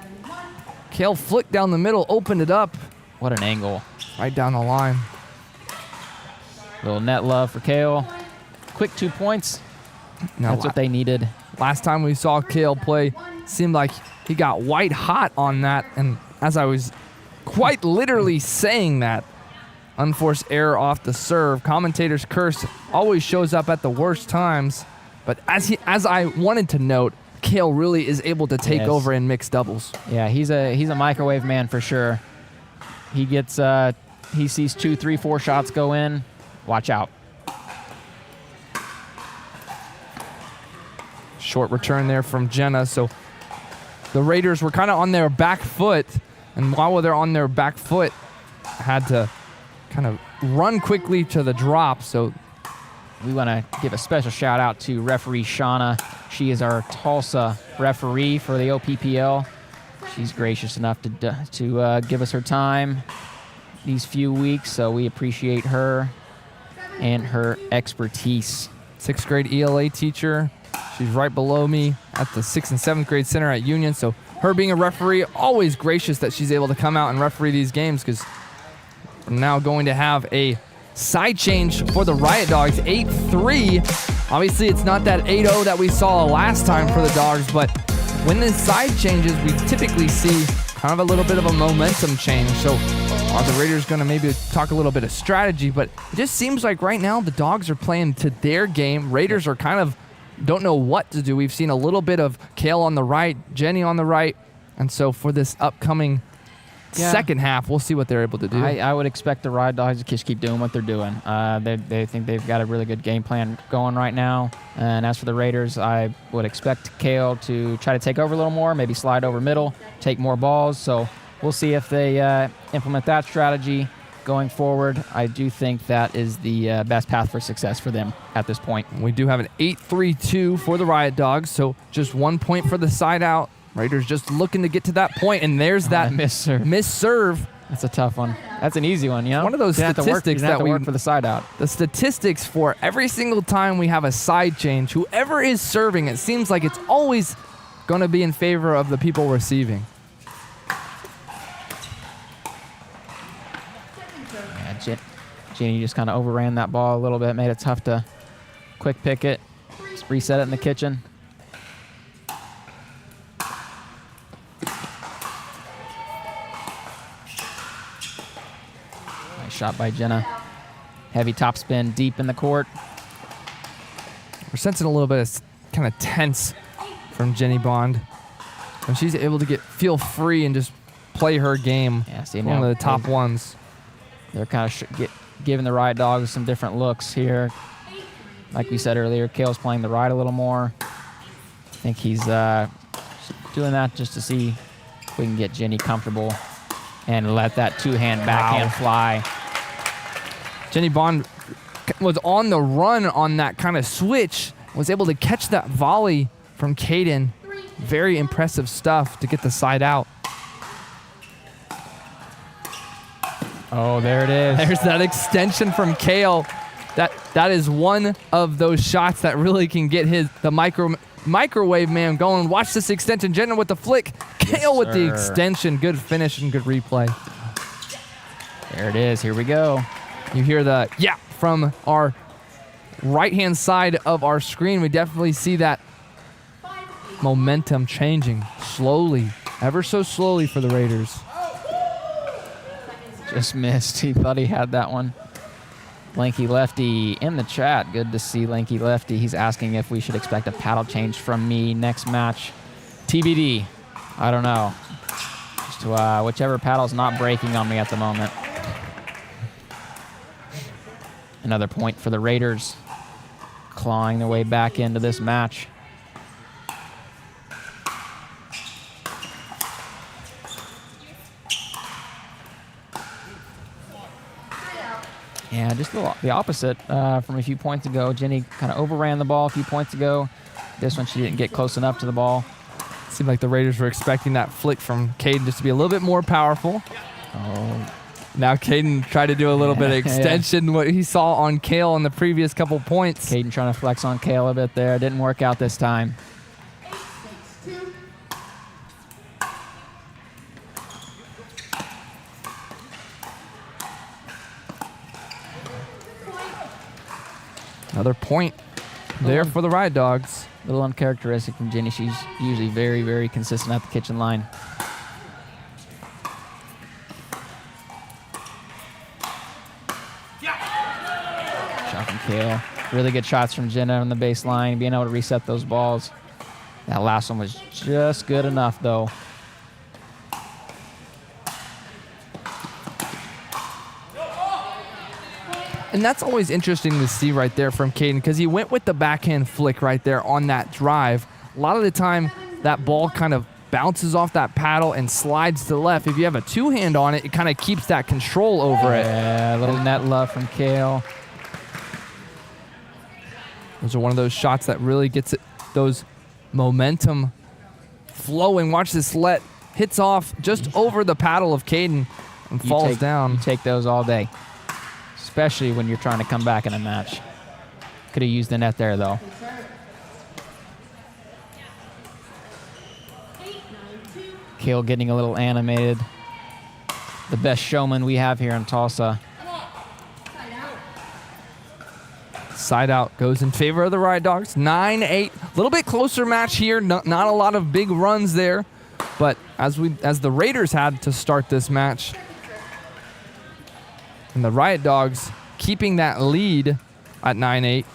Kale flicked down the middle, opened it up. What an angle. Right down the line. Little net love for Kale. Quick 2 points. Now, that's what they needed. Last time we saw Kale play, seemed like he got white hot on that. And as I was quite literally saying that, unforced error off the serve. Commentator's curse always shows up at the worst times. But as I wanted to note, Kale really is able to take over in mixed doubles. Yeah, he's a microwave man for sure. He gets he sees 2, 3, 4 shots go in, watch out. Short return there from Jenna. So the Raiders were kind of on their back foot, and while they're on their back foot, had to kind of run quickly to the drop. So we want to give a special shout out to referee Shauna. She is our Tulsa referee for the OPPL. She's gracious enough to give us her time these few weeks, so we appreciate her and her expertise. 6th grade ELA teacher. She's right below me at the 6th and 7th grade center at Union. So her being a referee, always gracious that she's able to come out and referee these games, because we're now going to have a side change for the Riot Dogs, 8-3. Obviously, it's not that 8-0 that we saw last time for the Dogs, but when the side changes, we typically see kind of a little bit of a momentum change. So are the Raiders going to maybe talk a little bit of strategy? But it just seems like right now the Dogs are playing to their game. Raiders are kind of don't know what to do. We've seen a little bit of Kale on the right, Jenny on the right. And so for this upcoming second half, we'll see what they're able to do. I would expect the Riot Dogs to just keep doing what they're doing. They think they've got a really good game plan going right now. And as for the Raiders, I would expect Kale to try to take over a little more, maybe slide over middle, take more balls. So we'll see if they implement that strategy going forward. I do think that is the best path for success for them at this point. We do have an 8-3-2 for the Riot Dogs, so just 1 point for the side out. Raiders just looking to get to that point, and there's that miss serve. That's a tough one. That's an easy one, you know? One of those statistics that we work for the side out. The statistics for every single time we have a side change, whoever is serving, it seems like it's always going to be in favor of the people receiving. Jeannie just kind of overran that ball a little bit, made it tough to quick pick it, just reset it in the kitchen. Nice shot by Jenna. Heavy top spin deep in the court. We're sensing a little bit of kind of tense from Jenny Bond. When she's able to feel free and just play her game, see, one of the top ones. They're kind of giving the Riot Dogs some different looks here. Like we said earlier, Kale's playing the right a little more. I think he's doing that just to see if we can get Jenny comfortable and let that two-hand backhand fly. Jenny Bond was on the run on that kind of switch, was able to catch that volley from Caden. Very impressive stuff to get the side out. Oh, there it is. There's that extension from Kale. That is one of those shots that really can get the microwave man going. Watch this extension. Jenna with the flick. Kale with the extension. Good finish and good replay. There it is. Here we go. You hear the from our right-hand side of our screen. We definitely see that momentum changing slowly, ever so slowly for the Raiders. Just missed. He thought he had that one. Lanky Lefty in the chat. Good to see Lanky Lefty. He's asking if we should expect a paddle change from me next match. TBD. I don't know. Just whichever paddle's not breaking on me at the moment. Another point for the Raiders, clawing their way back into this match. Yeah, just the opposite from a few points ago. Jenny kind of overran the ball a few points ago. This one, she didn't get close enough to the ball. Seemed like the Raiders were expecting that flick from Caden just to be a little bit more powerful. Oh. Now Caden tried to do a little bit of extension, what he saw on Kale in the previous couple points. Caden trying to flex on Kale a bit there. Didn't work out this time. Another point there for the Riot Dogs. A little uncharacteristic from Jenny. She's usually very, very consistent at the kitchen line. Shot from Kale. Really good shots from Jenna on the baseline, being able to reset those balls. That last one was just good enough, though. And that's always interesting to see right there from Caden, because he went with the backhand flick right there on that drive. A lot of the time, that ball kind of bounces off that paddle and slides to the left. If you have a two-hand on it, it kind of keeps that control over it. Yeah, a little net love from Kale. Those are one of those shots that really gets it, those momentum flowing. Watch this let. Hits off just over the paddle of Caden and falls down. You take those all day, especially when you're trying to come back in a match. Could have used the net there, though. Kale getting a little animated. The best showman we have here in Tulsa. Side out goes in favor of the Riot Dogs. 9-8. A little bit closer match here. Not a lot of big runs there. But as the Raiders had to start this match, and the Riot Dogs keeping that lead at 9-8.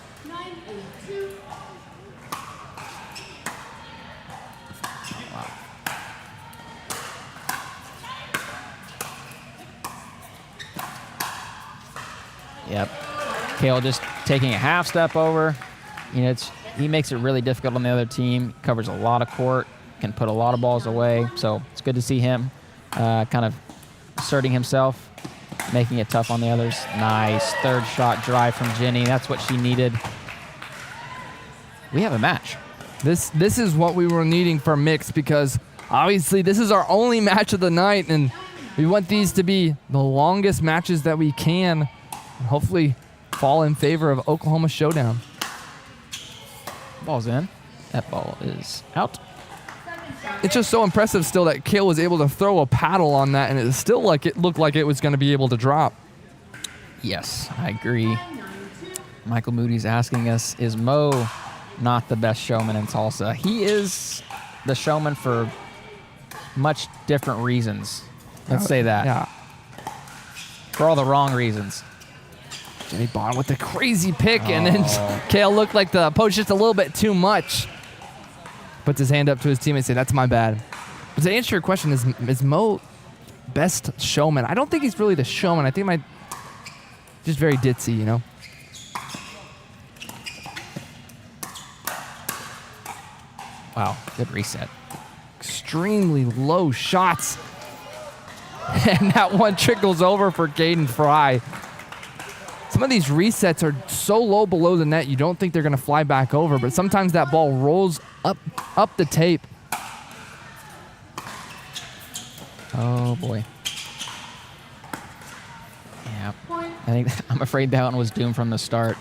Yep. Kale just taking a half step over. You know, he makes it really difficult on the other team. Covers a lot of court, can put a lot of balls away. So it's good to see him kind of asserting himself, making it tough on the others. Nice third shot drive from Jenny. That's what she needed. We have a match. This is what we were needing for mixed, because obviously this is our only match of the night, and we want these to be the longest matches that we can. And hopefully fall in favor of Oklahoma Showdown. Ball's in. That ball is out. It's just so impressive still that Kale was able to throw a paddle on that, and it still looked like it was going to be able to drop. Yes, I agree. Michael Moody's asking us, is Mo not the best showman in Tulsa? He is the showman for much different reasons. Let's say that. Yeah. For all the wrong reasons. Jenny Bond with the crazy pick, and then Kale looked like the approach just a little bit too much. Puts his hand up to his teammate and say, "That's my bad." But to answer your question, is Mo best showman? I don't think he's really the showman. I think just very ditzy, you know? Wow, good reset. Extremely low shots. And that one trickles over for Caden Fry. Some of these resets are so low below the net, you don't think they're going to fly back over, but sometimes that ball rolls up the tape. Oh, boy. Yeah. I'm afraid that one was doomed from the start.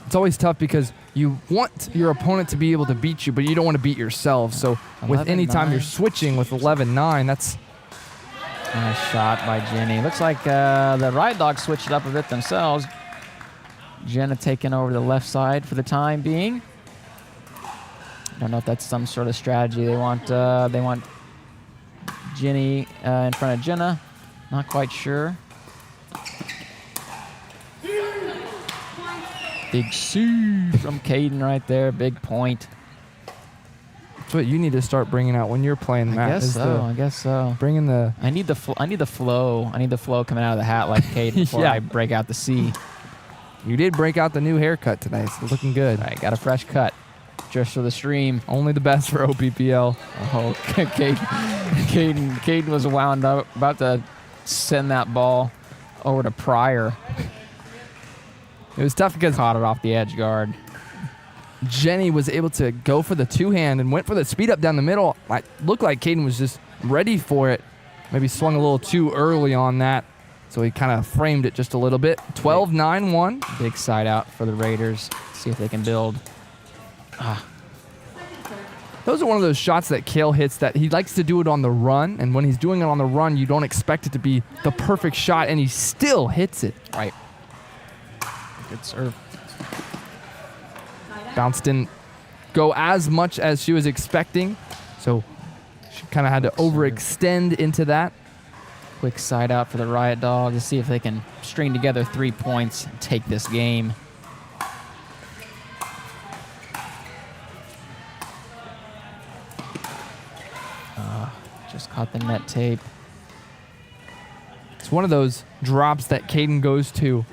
It's always tough because you want your opponent to be able to beat you, but you don't want to beat yourself. So with any time you're switching with 11-9, that's... Nice shot by Jenny. Looks like the Riot Dogs switched it up a bit themselves. Jenna taking over the left side for the time being. I don't know if that's some sort of strategy. They want Jenny in front of Jenna. Not quite sure. Big C from Caden right there. Big point. That's what you need to start bringing out when you're playing, Matt. I guess so. Bringing the... I need the flow. I need the flow coming out of the hat like Caden before Yeah. I break out the C. You did break out the new haircut tonight. It's looking good. All right, got a fresh cut. Just for the stream. Only the best for OPPL. Oh, Caden was wound up, about to send that ball over to Pryor. It was tough because Caught it off the edge guard. Jenny was able to go for the two-hand and went for the speed up down the middle. It looked like Caden was just ready for it. Maybe swung a little too early on that, so he kind of framed it just a little bit. 12-9-1. Big side out for the Raiders. See if they can build. Those are one of those shots that Kale hits that he likes to do it on the run, and when he's doing it on the run, you don't expect it to be the perfect shot, and he still hits it. Right. Good serve. Bounce didn't go as much as she was expecting, so she kind of had to overextend into that. Quick side out for the Riot Dogs to see if they can string together 3 points and take this game. Just caught the net tape. It's one of those drops that Caden goes to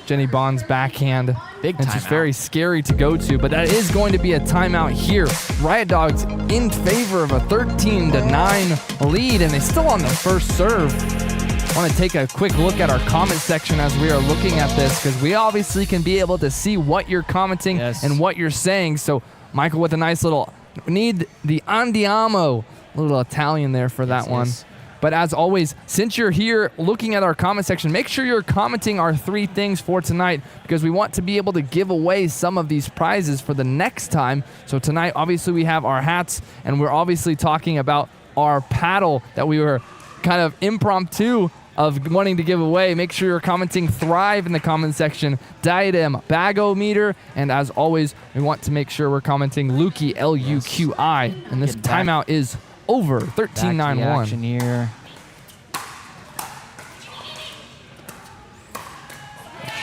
Jenny Bond's backhand. Big It's just timeout. very scary to go to, but that is going to be a timeout here. Riot Dogs in favor of a 13-9 lead, and they still on the first serve. I want to take a quick look at our comment section as we are looking at this, because we obviously can be able to see what you're commenting and what you're saying. So Michael with a nice little, need the andiamo, a little Italian there for that one. Yes. But as always, since you're here looking at our comment section, make sure you're commenting our 3 things for tonight, because we want to be able to give away some of these prizes for the next time. So tonight, obviously, we have our hats, and we're obviously talking about our paddle that we were kind of impromptu of wanting to give away. Make sure you're commenting Thrive in the comment section, Diadem, Bagometer, and as always, we want to make sure we're commenting Luqui, L-U-Q-I. And this Get back. timeout is over, Back to the 13-9-1. action here.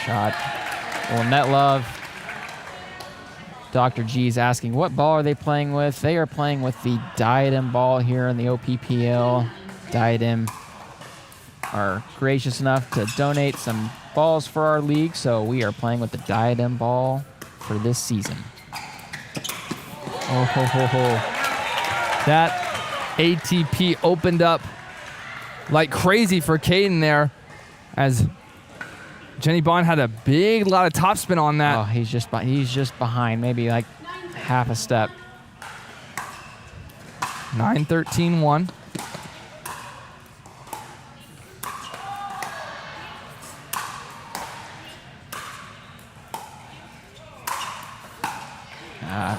Shot. Well, net love. Dr. G's asking, what ball are they playing with? They are playing with the Diadem ball here in the OPPL. Diadem are gracious enough to donate some balls for our league, so we are playing with the Diadem ball for this season. Oh, ho, ho, ho. That ATP opened up like crazy for Caden there, as Jenny Bond had a big lot of topspin on that. Oh, he's just behind, maybe like half a step. 9-13-1.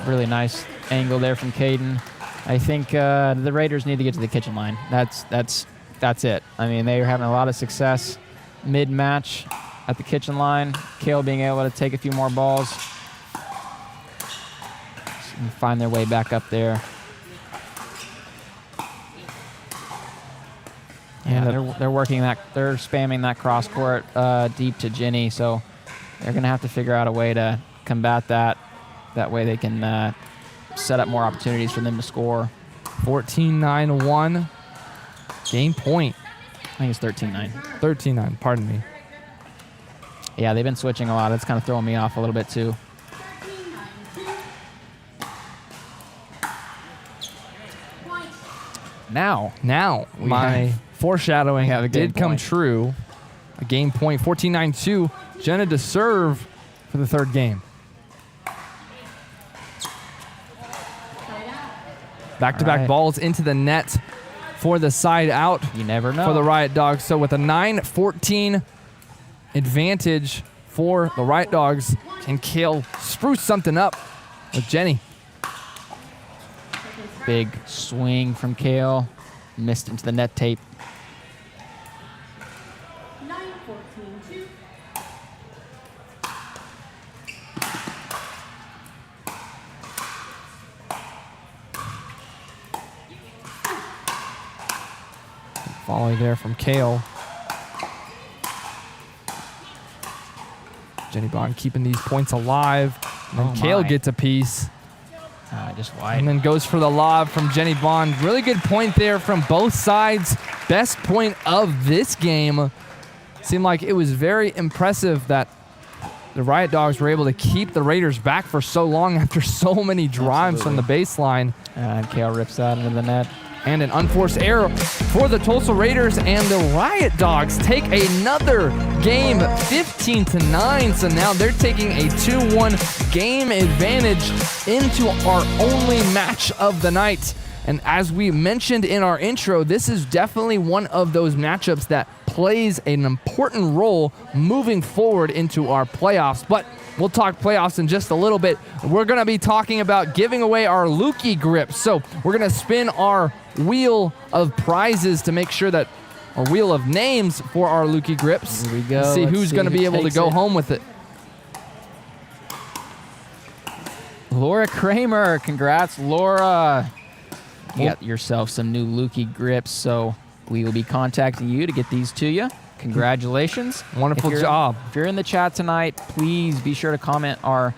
Really nice angle there from Caden. I think the Raiders need to get to the kitchen line. That's it. I mean, they are having a lot of success mid-match at the kitchen line. Kale being able to take a few more balls and find their way back up there. Yeah, they're working that. They're spamming that cross court deep to Jenny, so they're gonna have to figure out a way to combat that. That way they can set up more opportunities for them to score. 14-9-1. Game point. I think it's 13-9. 13-9, pardon me. Yeah, they've been switching a lot. It's kind of throwing me off a little bit too. Now we my have- foreshadowing we have a game did come point. true. A game point, 14-9-2. Jenna to serve for the third game. Back-to-back Right. balls into the net for the side out You never know. for the Riot Dogs. So with a 9-14 advantage for the Riot Dogs, can Kale spruce something up with Jenny? Big swing from Kale. Missed into the net tape. 9-14-2. Volley there from Kale. Jenny Bond keeping these points alive. And then Oh Kale my. gets a piece. Just wide. And then goes for the lob from Jenny Bond. Really good point there from both sides. Best point of this game. Seemed like it was very impressive that the Riot Dogs were able to keep the Raiders back for so long after so many drives from the baseline. And Kale rips that into the net. And an unforced error for the Tulsa Raiders, and the Riot Dogs take another game, 15-9. So now they're taking a 2-1 game advantage into our only match of the night. And as we mentioned in our intro, this is definitely one of those matchups that plays an important role moving forward into our playoffs. But we'll talk playoffs in just a little bit. We're going to be talking about giving away our Luqui grips. So we're going to spin our wheel of prizes to make sure that our wheel of names for our Luqui grips. Here we go. And see Let's who's see going to who be able to takes go it. home with it. Laura Kramer. Congrats, Laura. You got yourself some new Luqui grips, so we will be contacting you to get these to you. Congratulations. Wonderful If you're- job. If you're in the chat tonight, please be sure to comment our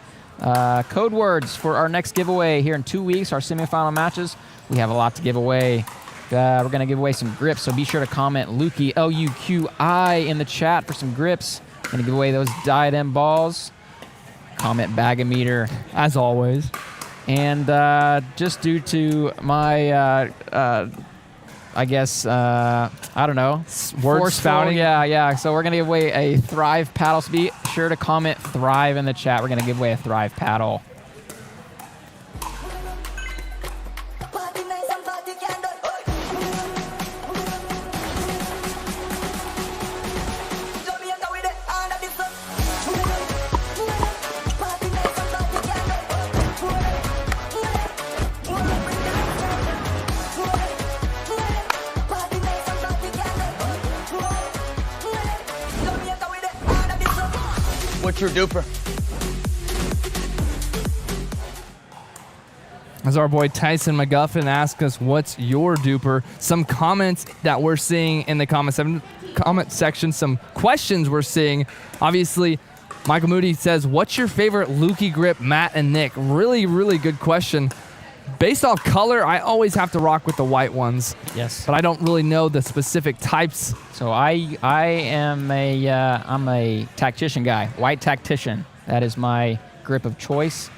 code words for our next giveaway here in 2 weeks, our semifinal matches. We have a lot to give away. We're going to give away some grips, so be sure to comment Luqui, L-U-Q-I, in the chat for some grips. Going to give away those Diadem balls. Comment Bag-O-Meter. As always. And just due to my, I guess, I don't know. Word forceful- spouting. Yeah. So we're going to give away a Thrive paddle. So be sure to comment Thrive in the chat. We're going to give away a Thrive paddle. What's your duper? As our boy Tyson McGuffin asked us, what's your duper? Some comments that we're seeing in the comment section, some questions we're seeing. Obviously, Michael Moody says, what's your favorite Luqui grip, Matt and Nick? Really, really good question. Based off color, I always have to rock with the white ones. Yes. But I don't really know the specific types. So I'm a tactician guy, white tactician. That is my grip of choice.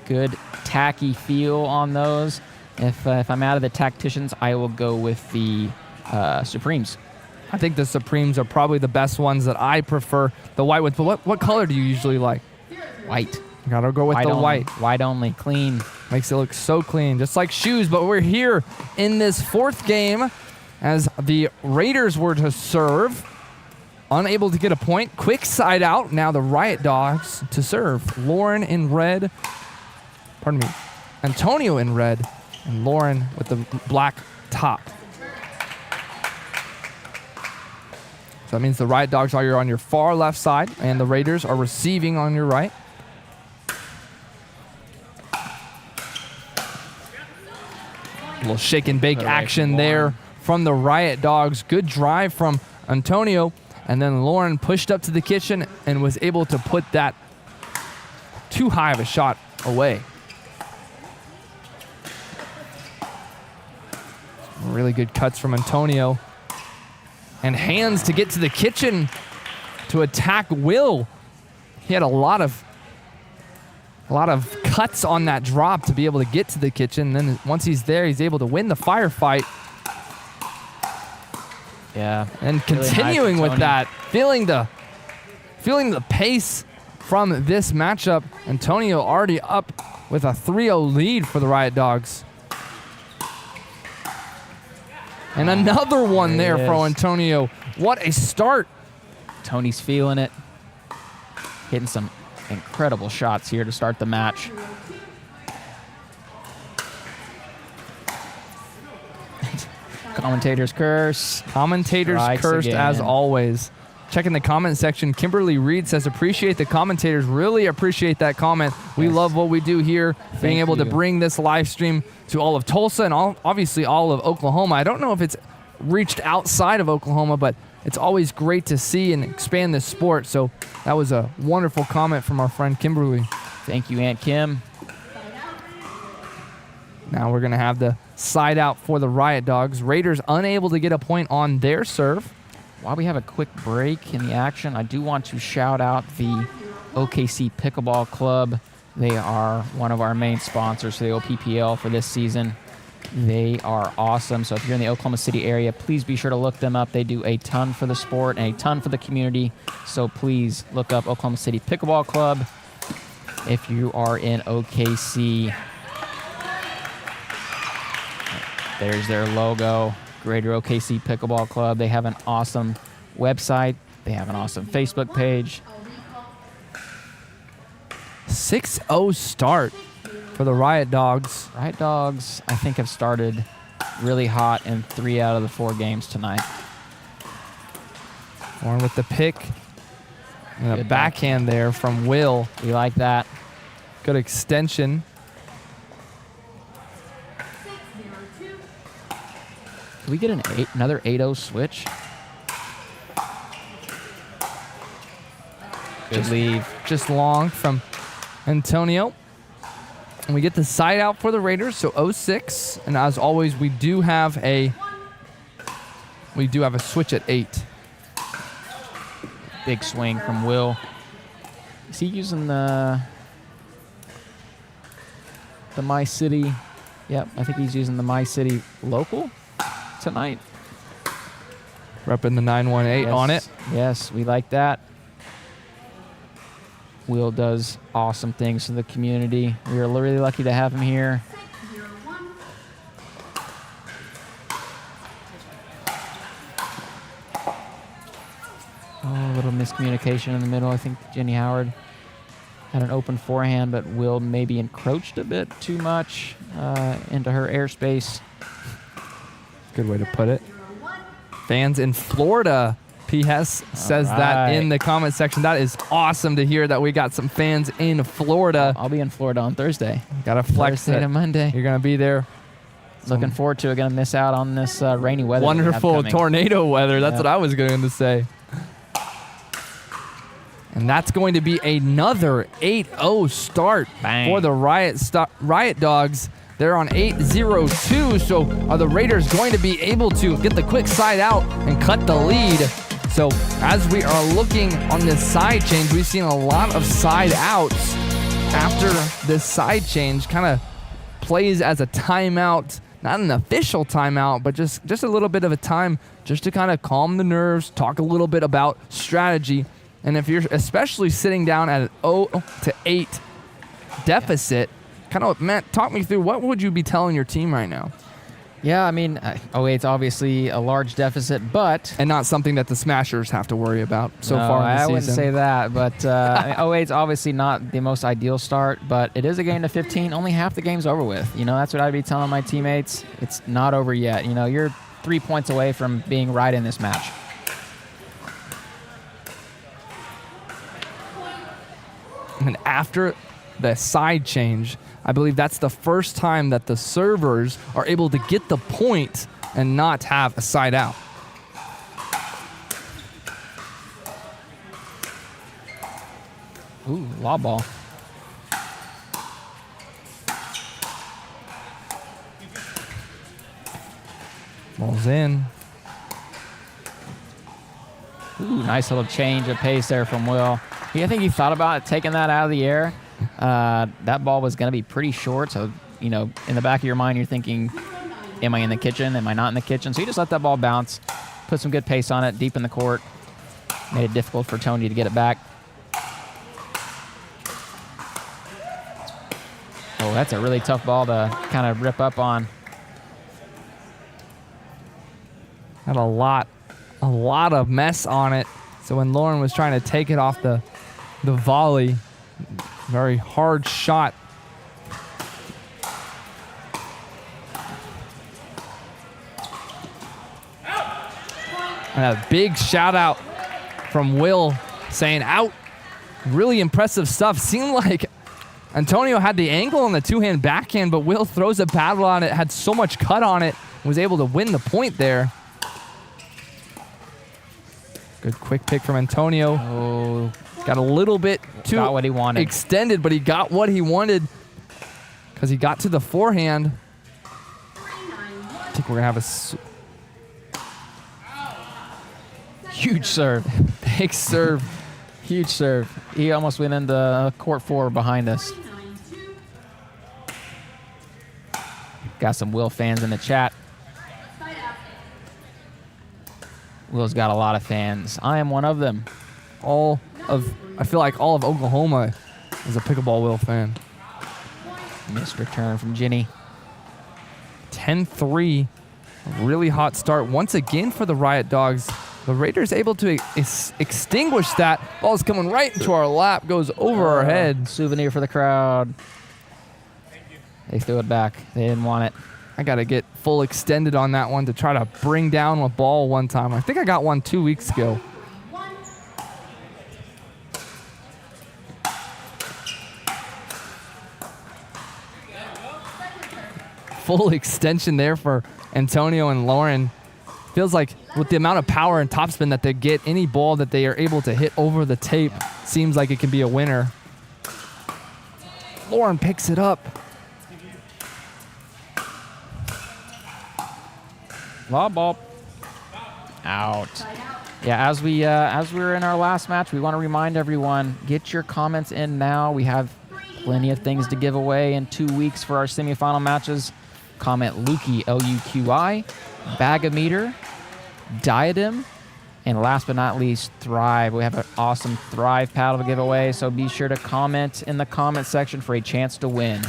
Good tacky feel on those. If I'm out of the tacticians, I will go with the Supremes. I think the Supremes are probably the best ones that I prefer. The white ones. But what color do you usually like? White. Gotta go with the only. white. White only, clean. Makes it look so clean, just like shoes. But we're here in this fourth game as the Raiders were to serve. Unable to get a point. Quick side out. Now the Riot Dogs to serve. Lauren in red. Pardon me. Antonio in red. And Lauren with the black top. So that means the Riot Dogs are on your far left side, and the Raiders are receiving on your right. A little shake and bake action there from the Riot Dogs. Good drive from Antonio. And then Lauren pushed up to the kitchen and was able to put that too high of a shot away. Really good cuts from Antonio. And hands to get to the kitchen to attack Will. He had a lot of cuts on that drop to be able to get to the kitchen. And then once he's there, he's able to win the firefight. Yeah. And Really continuing nice, with Antonio. that, feeling the pace from this matchup. Antonio already up with a 3-0 lead for the Riot Dogs. And another one there for Antonio. What a start. Tony's feeling it. Hitting some incredible shots here to start the match. Commentators curse. Commentators Strikes cursed again. as always. Checking the comment section, Kimberly Reed says, appreciate the commentators. Really appreciate that comment. We Yes. love what we do here, being able to you. bring this live stream to all of Tulsa and obviously all of Oklahoma. I don't know if it's reached outside of Oklahoma, but it's always great to see and expand this sport. So that was a wonderful comment from our friend Kimberly. Thank you, Aunt Kim. Now we're going to have the side out for the Riot Dogs. Raiders unable to get a point on their serve. While we have a quick break in the action, I do want to shout out the OKC Pickleball Club. They are one of our main sponsors for the OPPL for this season. They are awesome. So if you're in the Oklahoma City area, please be sure to look them up. They do a ton for the sport and a ton for the community. So please look up Oklahoma City Pickleball Club if you are in OKC. There's their logo. Greater OKC Pickleball Club. They have an awesome website. They have an awesome Facebook page. 6-0 start for the Riot Dogs. Riot Dogs, I think, have started really hot in 3 out of the 4 games tonight. Warren with the pick. And a Good backhand there from Will. We like that. Good extension. Can we get another 8-0 switch? Good leave. Just long from Antonio. And we get the side out for the Raiders, so 0-6. And as always, we do have a We do have a switch at 8. Big swing from Will. Is he using the My City? Yep, I think he's using the My City local tonight. Repping the 918 on it. Yes, we like that. Will does awesome things for the community. We are really lucky to have him here. 01. Oh, a little miscommunication in the middle. I think Jenny Howard had an open forehand, but Will maybe encroached a bit too much into her airspace. Good way to put it. Fans in Florida. P.S. says that in the comment section. That is awesome to hear that we got some fans in Florida. I'll be in Florida on Thursday. Got to flex Thursday it. to Monday. You're going to be there. Looking forward to it. Going to miss out on this rainy weather. Wonderful that tornado weather. That's Yep. what I was going to say. And that's going to be another 8-0 start Bang. for the Riot Dogs. They're on 8-0-2, so are the Raiders going to be able to get the quick side out and cut the lead? So as we are looking on this side change, we've seen a lot of side outs after this side change. Kind of plays as a timeout, not an official timeout, but just a little bit of a time just to kind of calm the nerves, talk a little bit about strategy. And if you're especially sitting down at an 0-8 deficit, kind of, Matt, talk me through what would you be telling your team right now? Yeah, I mean, 08's obviously a large deficit, but... And not something that the Smashers have to worry about so No, far in the season. I wouldn't say that, but 08's obviously not the most ideal start, but it is a game to 15. Only half the game's over with. You know, that's what I'd be telling my teammates. It's not over yet. You know, you're 3 points away from being right in this match. And after the side change, I believe that's the first time that the servers are able to get the point and not have a side out. Ooh, lob ball. Ball's in. Ooh, nice little change of pace there from Will. I think he thought about taking that out of the air. That ball was going to be pretty short, so, you know, in the back of your mind, you're thinking, am I in the kitchen? Am I not in the kitchen? So you just let that ball bounce, put some good pace on it, deep in the court. Made it difficult for Tony to get it back. Oh, that's a really tough ball to kind of rip up on. Had a lot of mess on it. So when Lauren was trying to take it off the volley, very hard shot. And a big shout out from Will saying out. Really impressive stuff. Seemed like Antonio had the angle on the two-hand backhand, but Will throws a paddle on it, had so much cut on it, was able to win the point there. Good quick pick from Antonio. Oh, got a little bit too got what he wanted. extended, but he got what he wanted because he got to the forehand. I think we're going to have a huge serve. big serve. Huge serve. He almost went into court 4 behind us. Got some Will fans in the chat. Will's got a lot of fans. I am one of them. I feel like all of Oklahoma is a pickleball Will fan. Missed return from Ginny. 10-3. Really hot start once again for the Riot Dogs. The Raiders able to extinguish that. Ball's coming right into our lap, goes over our head. Souvenir for the crowd. They threw it back. They didn't want it. I got to get full extended on that one to try to bring down a ball one time. I think I got one 2 weeks ago. Full extension there for Antonio and Lauren. Feels like with the amount of power and topspin that they get, any ball that they are able to hit over the tape seems like it can be a winner. Lauren picks it up. Lob ball. out. Yeah, as we were in our last match, we want to remind everyone, get your comments in now. We have plenty of things to give away in 2 weeks for our semifinal matches. Comment Luki, L-U-Q-I, Bag-O-Meter, Diadem, and last but not least, Thrive. We have an awesome Thrive paddle to give away, so be sure to comment in the comment section for a chance to win.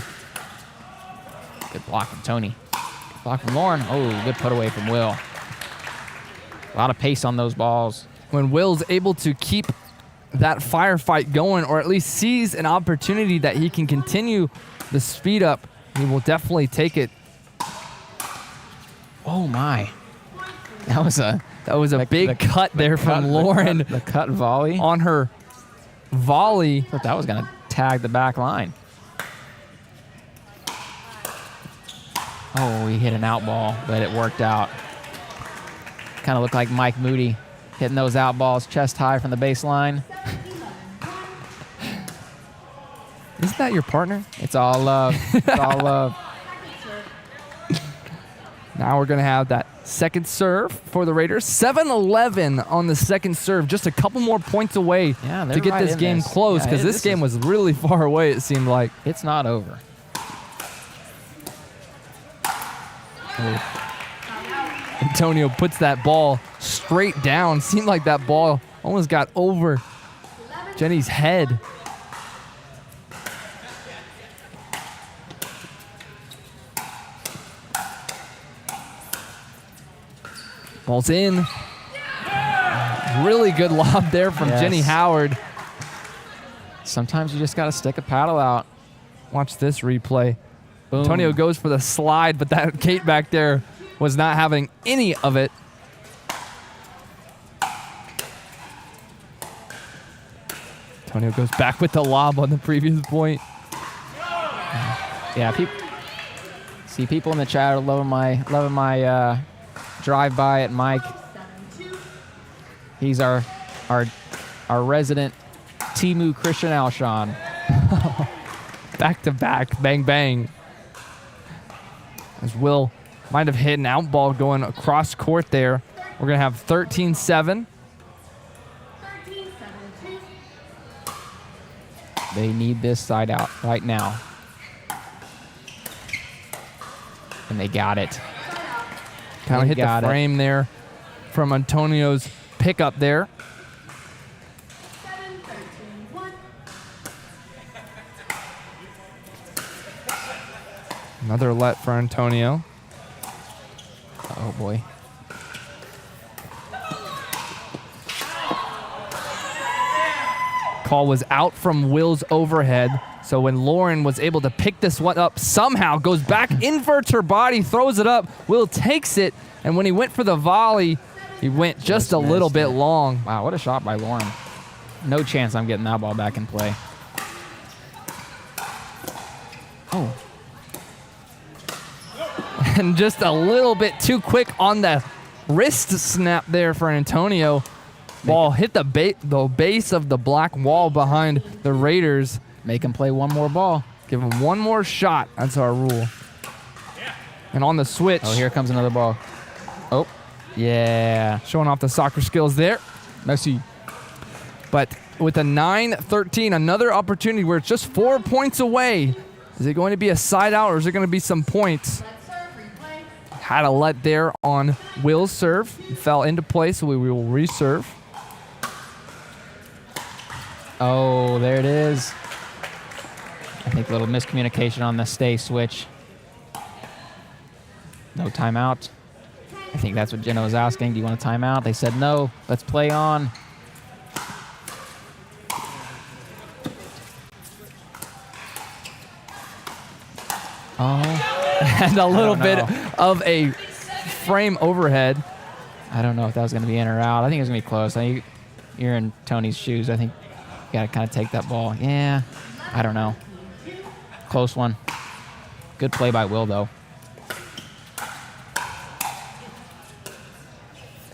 Good block from Tony. Good block from Lauren. Oh, good put away from Will. A lot of pace on those balls. When Will's able to keep that firefight going, or at least sees an opportunity that he can continue the speed up, he will definitely take it. Oh my. That was a big cut there from Lauren. The cut volley. On her volley. I thought that was going to tag the back line. Oh, we hit an out ball, but it worked out. Kind of looked like Mike Moody hitting those out balls chest high from the baseline. Isn't that your partner? It's all love. It's all love. Now we're going to have that second serve for the Raiders. 7-11 on the second serve. Just a couple more points away to get this game close, because this game was really far away, it seemed like. It's not over. Antonio puts that ball straight down. Seemed like that ball almost got over Jenny's head. Ball's in. Really good lob there from Jenny Howard. Sometimes you just got to stick a paddle out. Watch this replay. Boom. Antonio goes for the slide, but that Kate back there was not having any of it. Antonio goes back with the lob on the previous point. Yeah, people in the chat are loving my drive-by at Mike. He's our resident Timu Christian Alshon. Back to back, bang bang. As Will might have hit an out ball going across court there. We're gonna have 13-7. They need this side out right now. And they got it. Kind of hit the frame there from Antonio's pickup there. Another let for Antonio. Oh boy. Call was out from Will's overhead. So when Lauren was able to pick this one up, somehow goes back, inverts her body, throws it up. Will takes it, and when he went for the volley, he went just a little bit long. Wow, what a shot by Lauren. No chance I'm getting that ball back in play. Oh. And just a little bit too quick on the wrist snap there for Antonio. Ball hit the base of the black wall behind the Raiders. Make him play one more ball. Give him one more shot. That's our rule. And on the switch. Oh, here comes another ball. Oh, yeah. Showing off the soccer skills there. Messi. But with a 9-13, another opportunity where it's just 4 points away. Is it going to be a side out, or is it going to be some points? Had a let there on Will's serve. It fell into place, so we will reserve. Oh, there it is. I think a little miscommunication on the stay switch. No timeout. I think that's what Jenna was asking. Do you want a timeout? They said no. Let's play on. Oh. And a little bit of a frame overhead. I don't know if that was going to be in or out. I think it was going to be close. I think you're in Tony's shoes. I think you got to kind of take that ball. Yeah. I don't know. Close one. Good play by Will, though.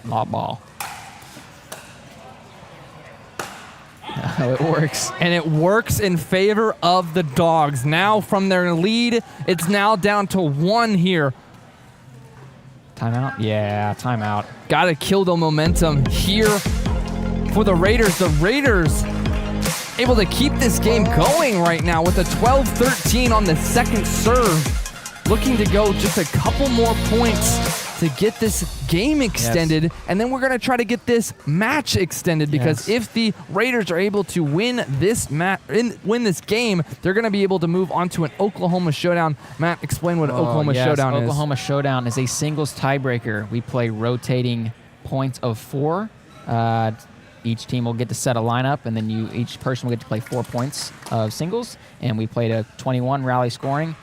Lob ball. It works. And it works in favor of the Dogs. Now from their lead, it's now down to 1 here. Timeout? Yeah, timeout. Got to kill the momentum here for the Raiders. The Raiders able to keep this game going right now with a 12-13 on the second serve. Looking to go just a couple more points to get this game extended. Yes. And then we're going to try to get this match extended because if the Raiders are able to win this win this game, they're going to be able to move on to an Oklahoma Showdown. Matt, explain what Oklahoma Showdown is. Oklahoma Showdown is a singles tiebreaker. We play rotating points of 4. Each team will get to set a lineup, and then each person will get to play 4 points of singles, and we played a 21 rally scoring.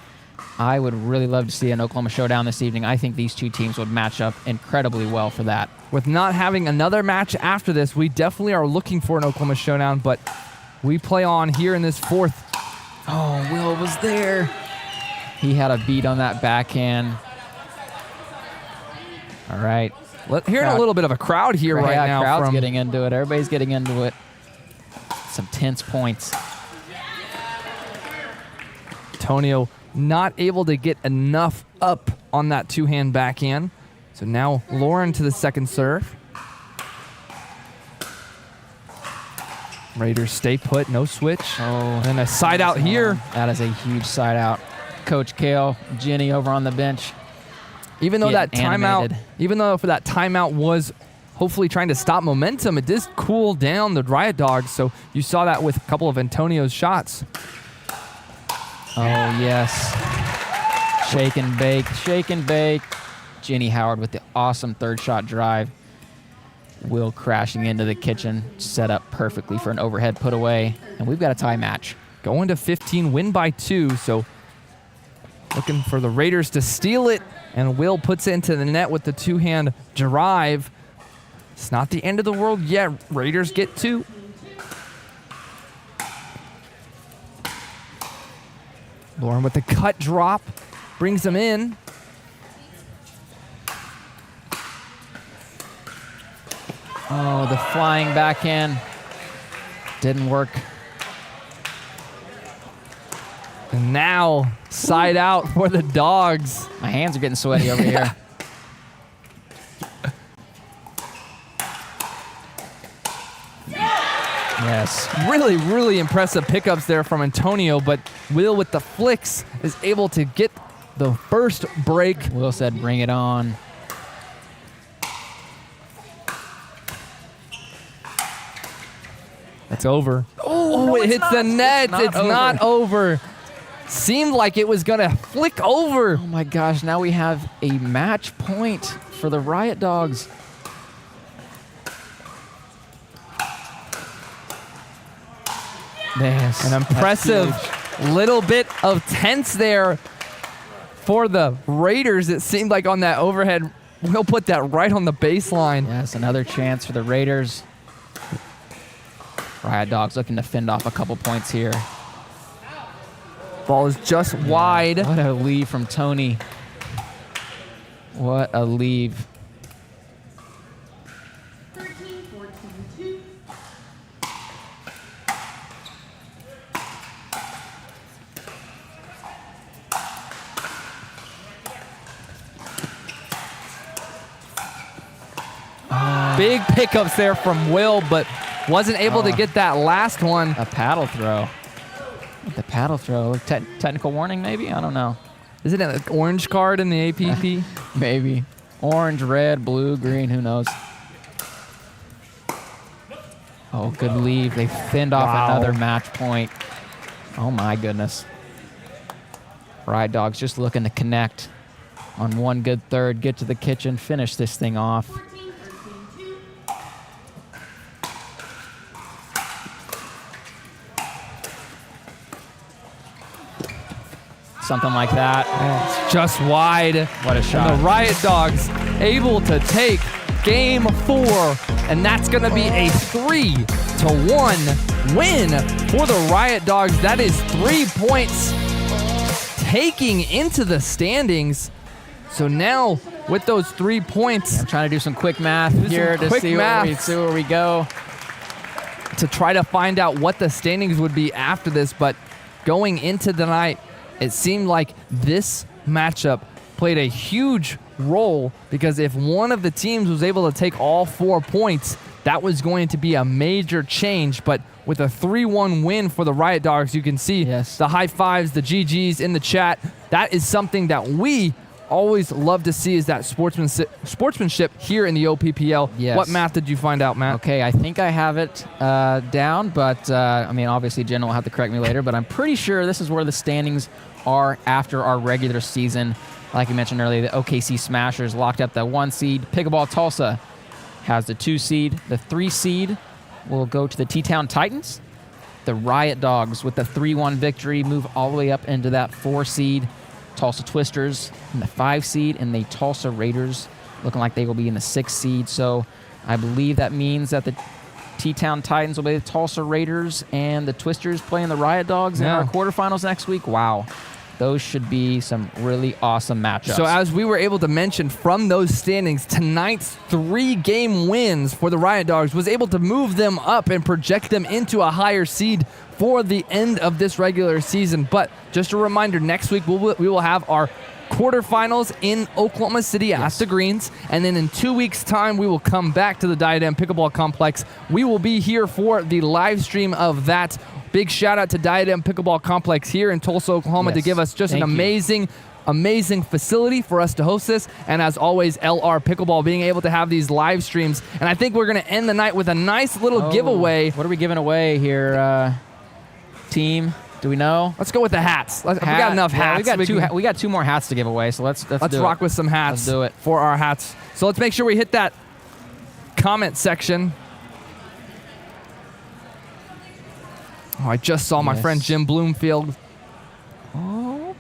I would really love to see an Oklahoma Showdown this evening. I think these two teams would match up incredibly well for that. With not having another match after this, we definitely are looking for an Oklahoma Showdown, but we play on here in this fourth. Oh, Will was there. He had a beat on that backhand. All right. Hearing a little bit of a crowd here right now. Crowd's getting into it. Everybody's getting into it. Some tense points. Antonio not able to get enough up on that two-hand backhand. So now Lauren to the second serve. Raiders stay put, no switch. Oh, and a side out here. That is a huge side out. Coach Kale, Jenny over on the bench. Even though that timeout, for that timeout was hopefully trying to stop momentum, it did cool down the Riot Dogs. So you saw that with a couple of Antonio's shots. Oh, yes. Shake and bake, shake and bake. Jenny Howard with the awesome third shot drive. Will crashing into the kitchen, set up perfectly for an overhead put away. And we've got a tie match. Going to 15, win by 2. So looking for the Raiders to steal it. And Will puts it into the net with the two-hand drive. It's not the end of the world yet. Raiders get 2. Lauren with the cut drop. Brings them in. Oh, the flying backhand. Didn't work. And now, side out for the Dogs. My hands are getting sweaty over here. Yes. Really, really impressive pickups there from Antonio, but Will with the flicks is able to get the first break. Will said, bring it on. It's over. Oh, no, it hits the net. It's not over. Seemed like it was going to flick over. Oh, my gosh. Now we have a match point for the Riot Dogs. Yes. An impressive little bit of tense there for the Raiders. It seemed like on that overhead, we'll put that right on the baseline. Yes, another chance for the Raiders. Riot Dogs looking to fend off a couple points here. Ball is just wide. What a leave from Tony. What a leave. 13-14-2. Big pickups there from Will, but wasn't able to get that last one. A paddle throw. The paddle throw. Technical warning, maybe? I don't know. Isn't it an orange card in the APP? Maybe. Orange, red, blue, green, who knows? Oh, good leave. They fend off another match point. Oh, my goodness. Riot Dogs just looking to connect on one good third, get to the kitchen, finish this thing off. 14-15-2. Something like that. It's just wide. What a shot. And the Riot Dogs able to take game 4, and that's going to be a 3-1 win for the Riot Dogs. That is 3 points taking into the standings. So now with those 3 points, I'm trying to do some quick math here to see where we go. To try to find out what the standings would be after this, but going into the night, it seemed like this matchup played a huge roll, because if one of the teams was able to take all 4 points, that was going to be a major change. But with a 3-1 win for the Riot Dogs, you can see the high fives, the GGs in the chat. That is something that we always love to see, is that sportsmanship here in the OPPL. Yes. What math did you find out, Matt? Okay, I think I have it down, but I mean, obviously Jen will have to correct me later, but I'm pretty sure this is where the standings are after our regular season. Like we mentioned earlier, the OKC Smashers locked up the 1 seed. Pickleball Tulsa has the 2 seed. The 3 seed will go to the T-Town Titans. The Riot Dogs with the 3-1 victory move all the way up into that 4 seed. Tulsa Twisters in the 5 seed, and the Tulsa Raiders looking like they will be in the 6 seed. So I believe that means that the T-Town Titans will be the Tulsa Raiders, and the Twisters playing the Riot Dogs in our quarterfinals next week. Wow. Those should be some really awesome matchups. So as we were able to mention from those standings, tonight's 3-game wins for the Riot Dogs was able to move them up and project them into a higher seed for the end of this regular season. But just a reminder, next week we will have our quarterfinals in Oklahoma City at the Greens, and then in 2 weeks' time we will come back to the Diadem Pickleball Complex. We will be here for the live stream of that. Big shout out to Diadem Pickleball Complex here in Tulsa, Oklahoma, to give us just an amazing facility for us to host this. And as always, Elare Pickleball being able to have these live streams. And I think we're going to end the night with a nice little giveaway. What are we giving away here, team? Do we know? Let's go with the hats. We got enough hats. We got 2 more hats to give away, so let's rock with some hats. Let's do it for our hats. So let's make sure we hit that comment section. Oh, I just saw my friend Jim Bloomfield. Oh.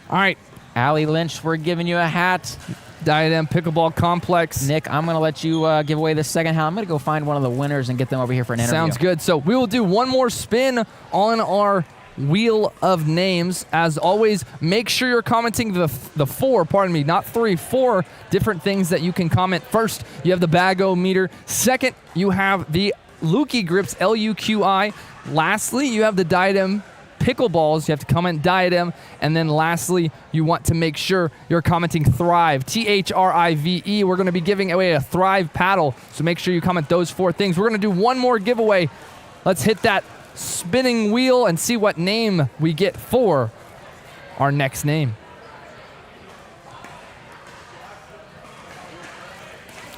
All right. Allie Lynch, we're giving you a hat. Diadem Pickleball Complex. Nick, I'm going to let you give away the second hat. I'm going to go find one of the winners and get them over here for an interview. Sounds good. So we will do one more spin on our wheel of names. As always, make sure you're commenting the 4, pardon me, not 3, 4 different things that you can comment. First, you have the bag-o-meter. Second, you have the Lukey grips, Luqi. Lastly, you have the Diadem Pickleballs. You have to comment Diadem. And then lastly, you want to make sure you're commenting Thrive, Thrive. We're going to be giving away a Thrive paddle, so make sure you comment those 4 things. We're going to do one more giveaway. Let's hit that spinning wheel and see what name we get for our next name.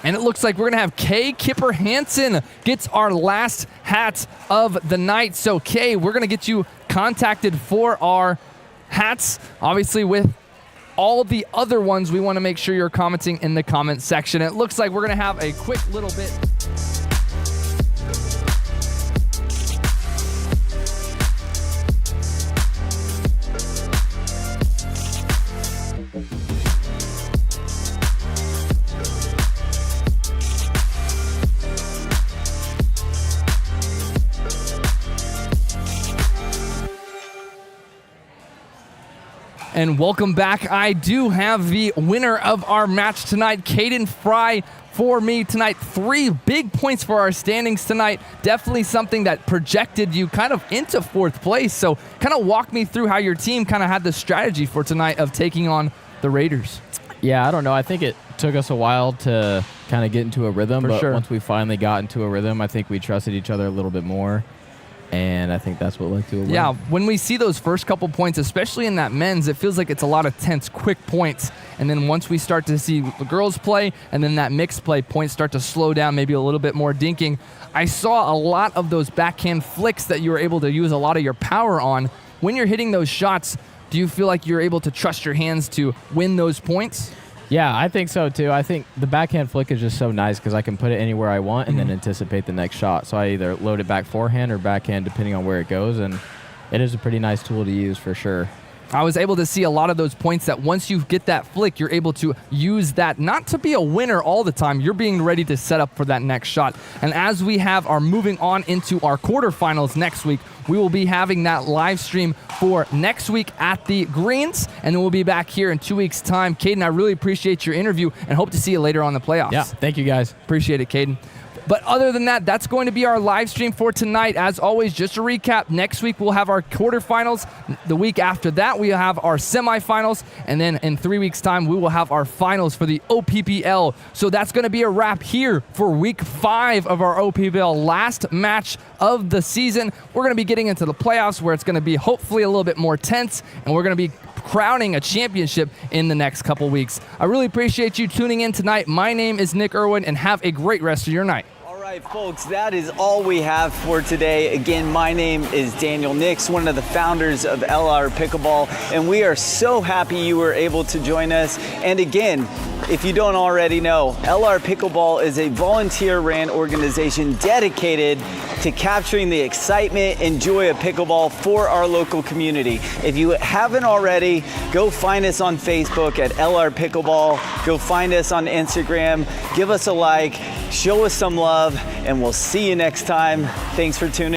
And it looks like we're going to have Kay Kipper Hansen gets our last hat of the night. So, Kay, we're going to get you contacted for our hats. Obviously, with all the other ones, we want to make sure you're commenting in the comment section. It looks like we're going to have a quick little bit. And welcome back. I do have the winner of our match tonight, Caden Fry, for me tonight. 3 big points for our standings tonight. Definitely something that projected you kind of into 4th place. So kind of walk me through how your team kind of had the strategy for tonight of taking on the Raiders. Yeah, I don't know. I think it took us a while to kind of get into a rhythm, but once we finally got into a rhythm, I think we trusted each other a little bit more. And I think that's what led to a win. Yeah, when we see those first couple points, especially in that men's, it feels like it's a lot of tense, quick points. And then once we start to see the girls play and then that mixed play, points start to slow down, maybe a little bit more dinking. I saw a lot of those backhand flicks that you were able to use a lot of your power on. When you're hitting those shots, do you feel like you're able to trust your hands to win those points? Yeah, I think so too. I think the backhand flick is just so nice because I can put it anywhere I want and then anticipate the next shot. So I either load it back forehand or backhand depending on where it goes, and it is a pretty nice tool to use for sure. I was able to see a lot of those points that once you get that flick, you're able to use that, not to be a winner all the time. You're being ready to set up for that next shot. And as we are moving on into our quarterfinals next week, we will be having that live stream for next week at the Greens, and then we'll be back here in 2 weeks' time. Caden, I really appreciate your interview and hope to see you later on in the playoffs. Yeah, thank you guys. Appreciate it, Caden. But other than that, that's going to be our live stream for tonight. As always, just to recap, next week we'll have our quarterfinals. The week after that, we'll have our semifinals. And then in 3 weeks' time, we will have our finals for the OPPL. So that's going to be a wrap here for week 5 of our OPPL, last match of the season. We're going to be getting into the playoffs where it's going to be hopefully a little bit more tense, and we're going to be crowning a championship in the next couple weeks. I really appreciate you tuning in tonight. My name is Nick Irwin, and have a great rest of your night. All right, folks, that is all we have for today. Again, my name is Daniel Nix, one of the founders of Elare Pickleball, and we are so happy you were able to join us. And again, if you don't already know, Elare Pickleball is a volunteer-ran organization dedicated to capturing the excitement and joy of pickleball for our local community. If you haven't already, go find us on Facebook at Elare Pickleball. Go find us on Instagram. Give us a like, show us some love, and we'll see you next time. Thanks for tuning in.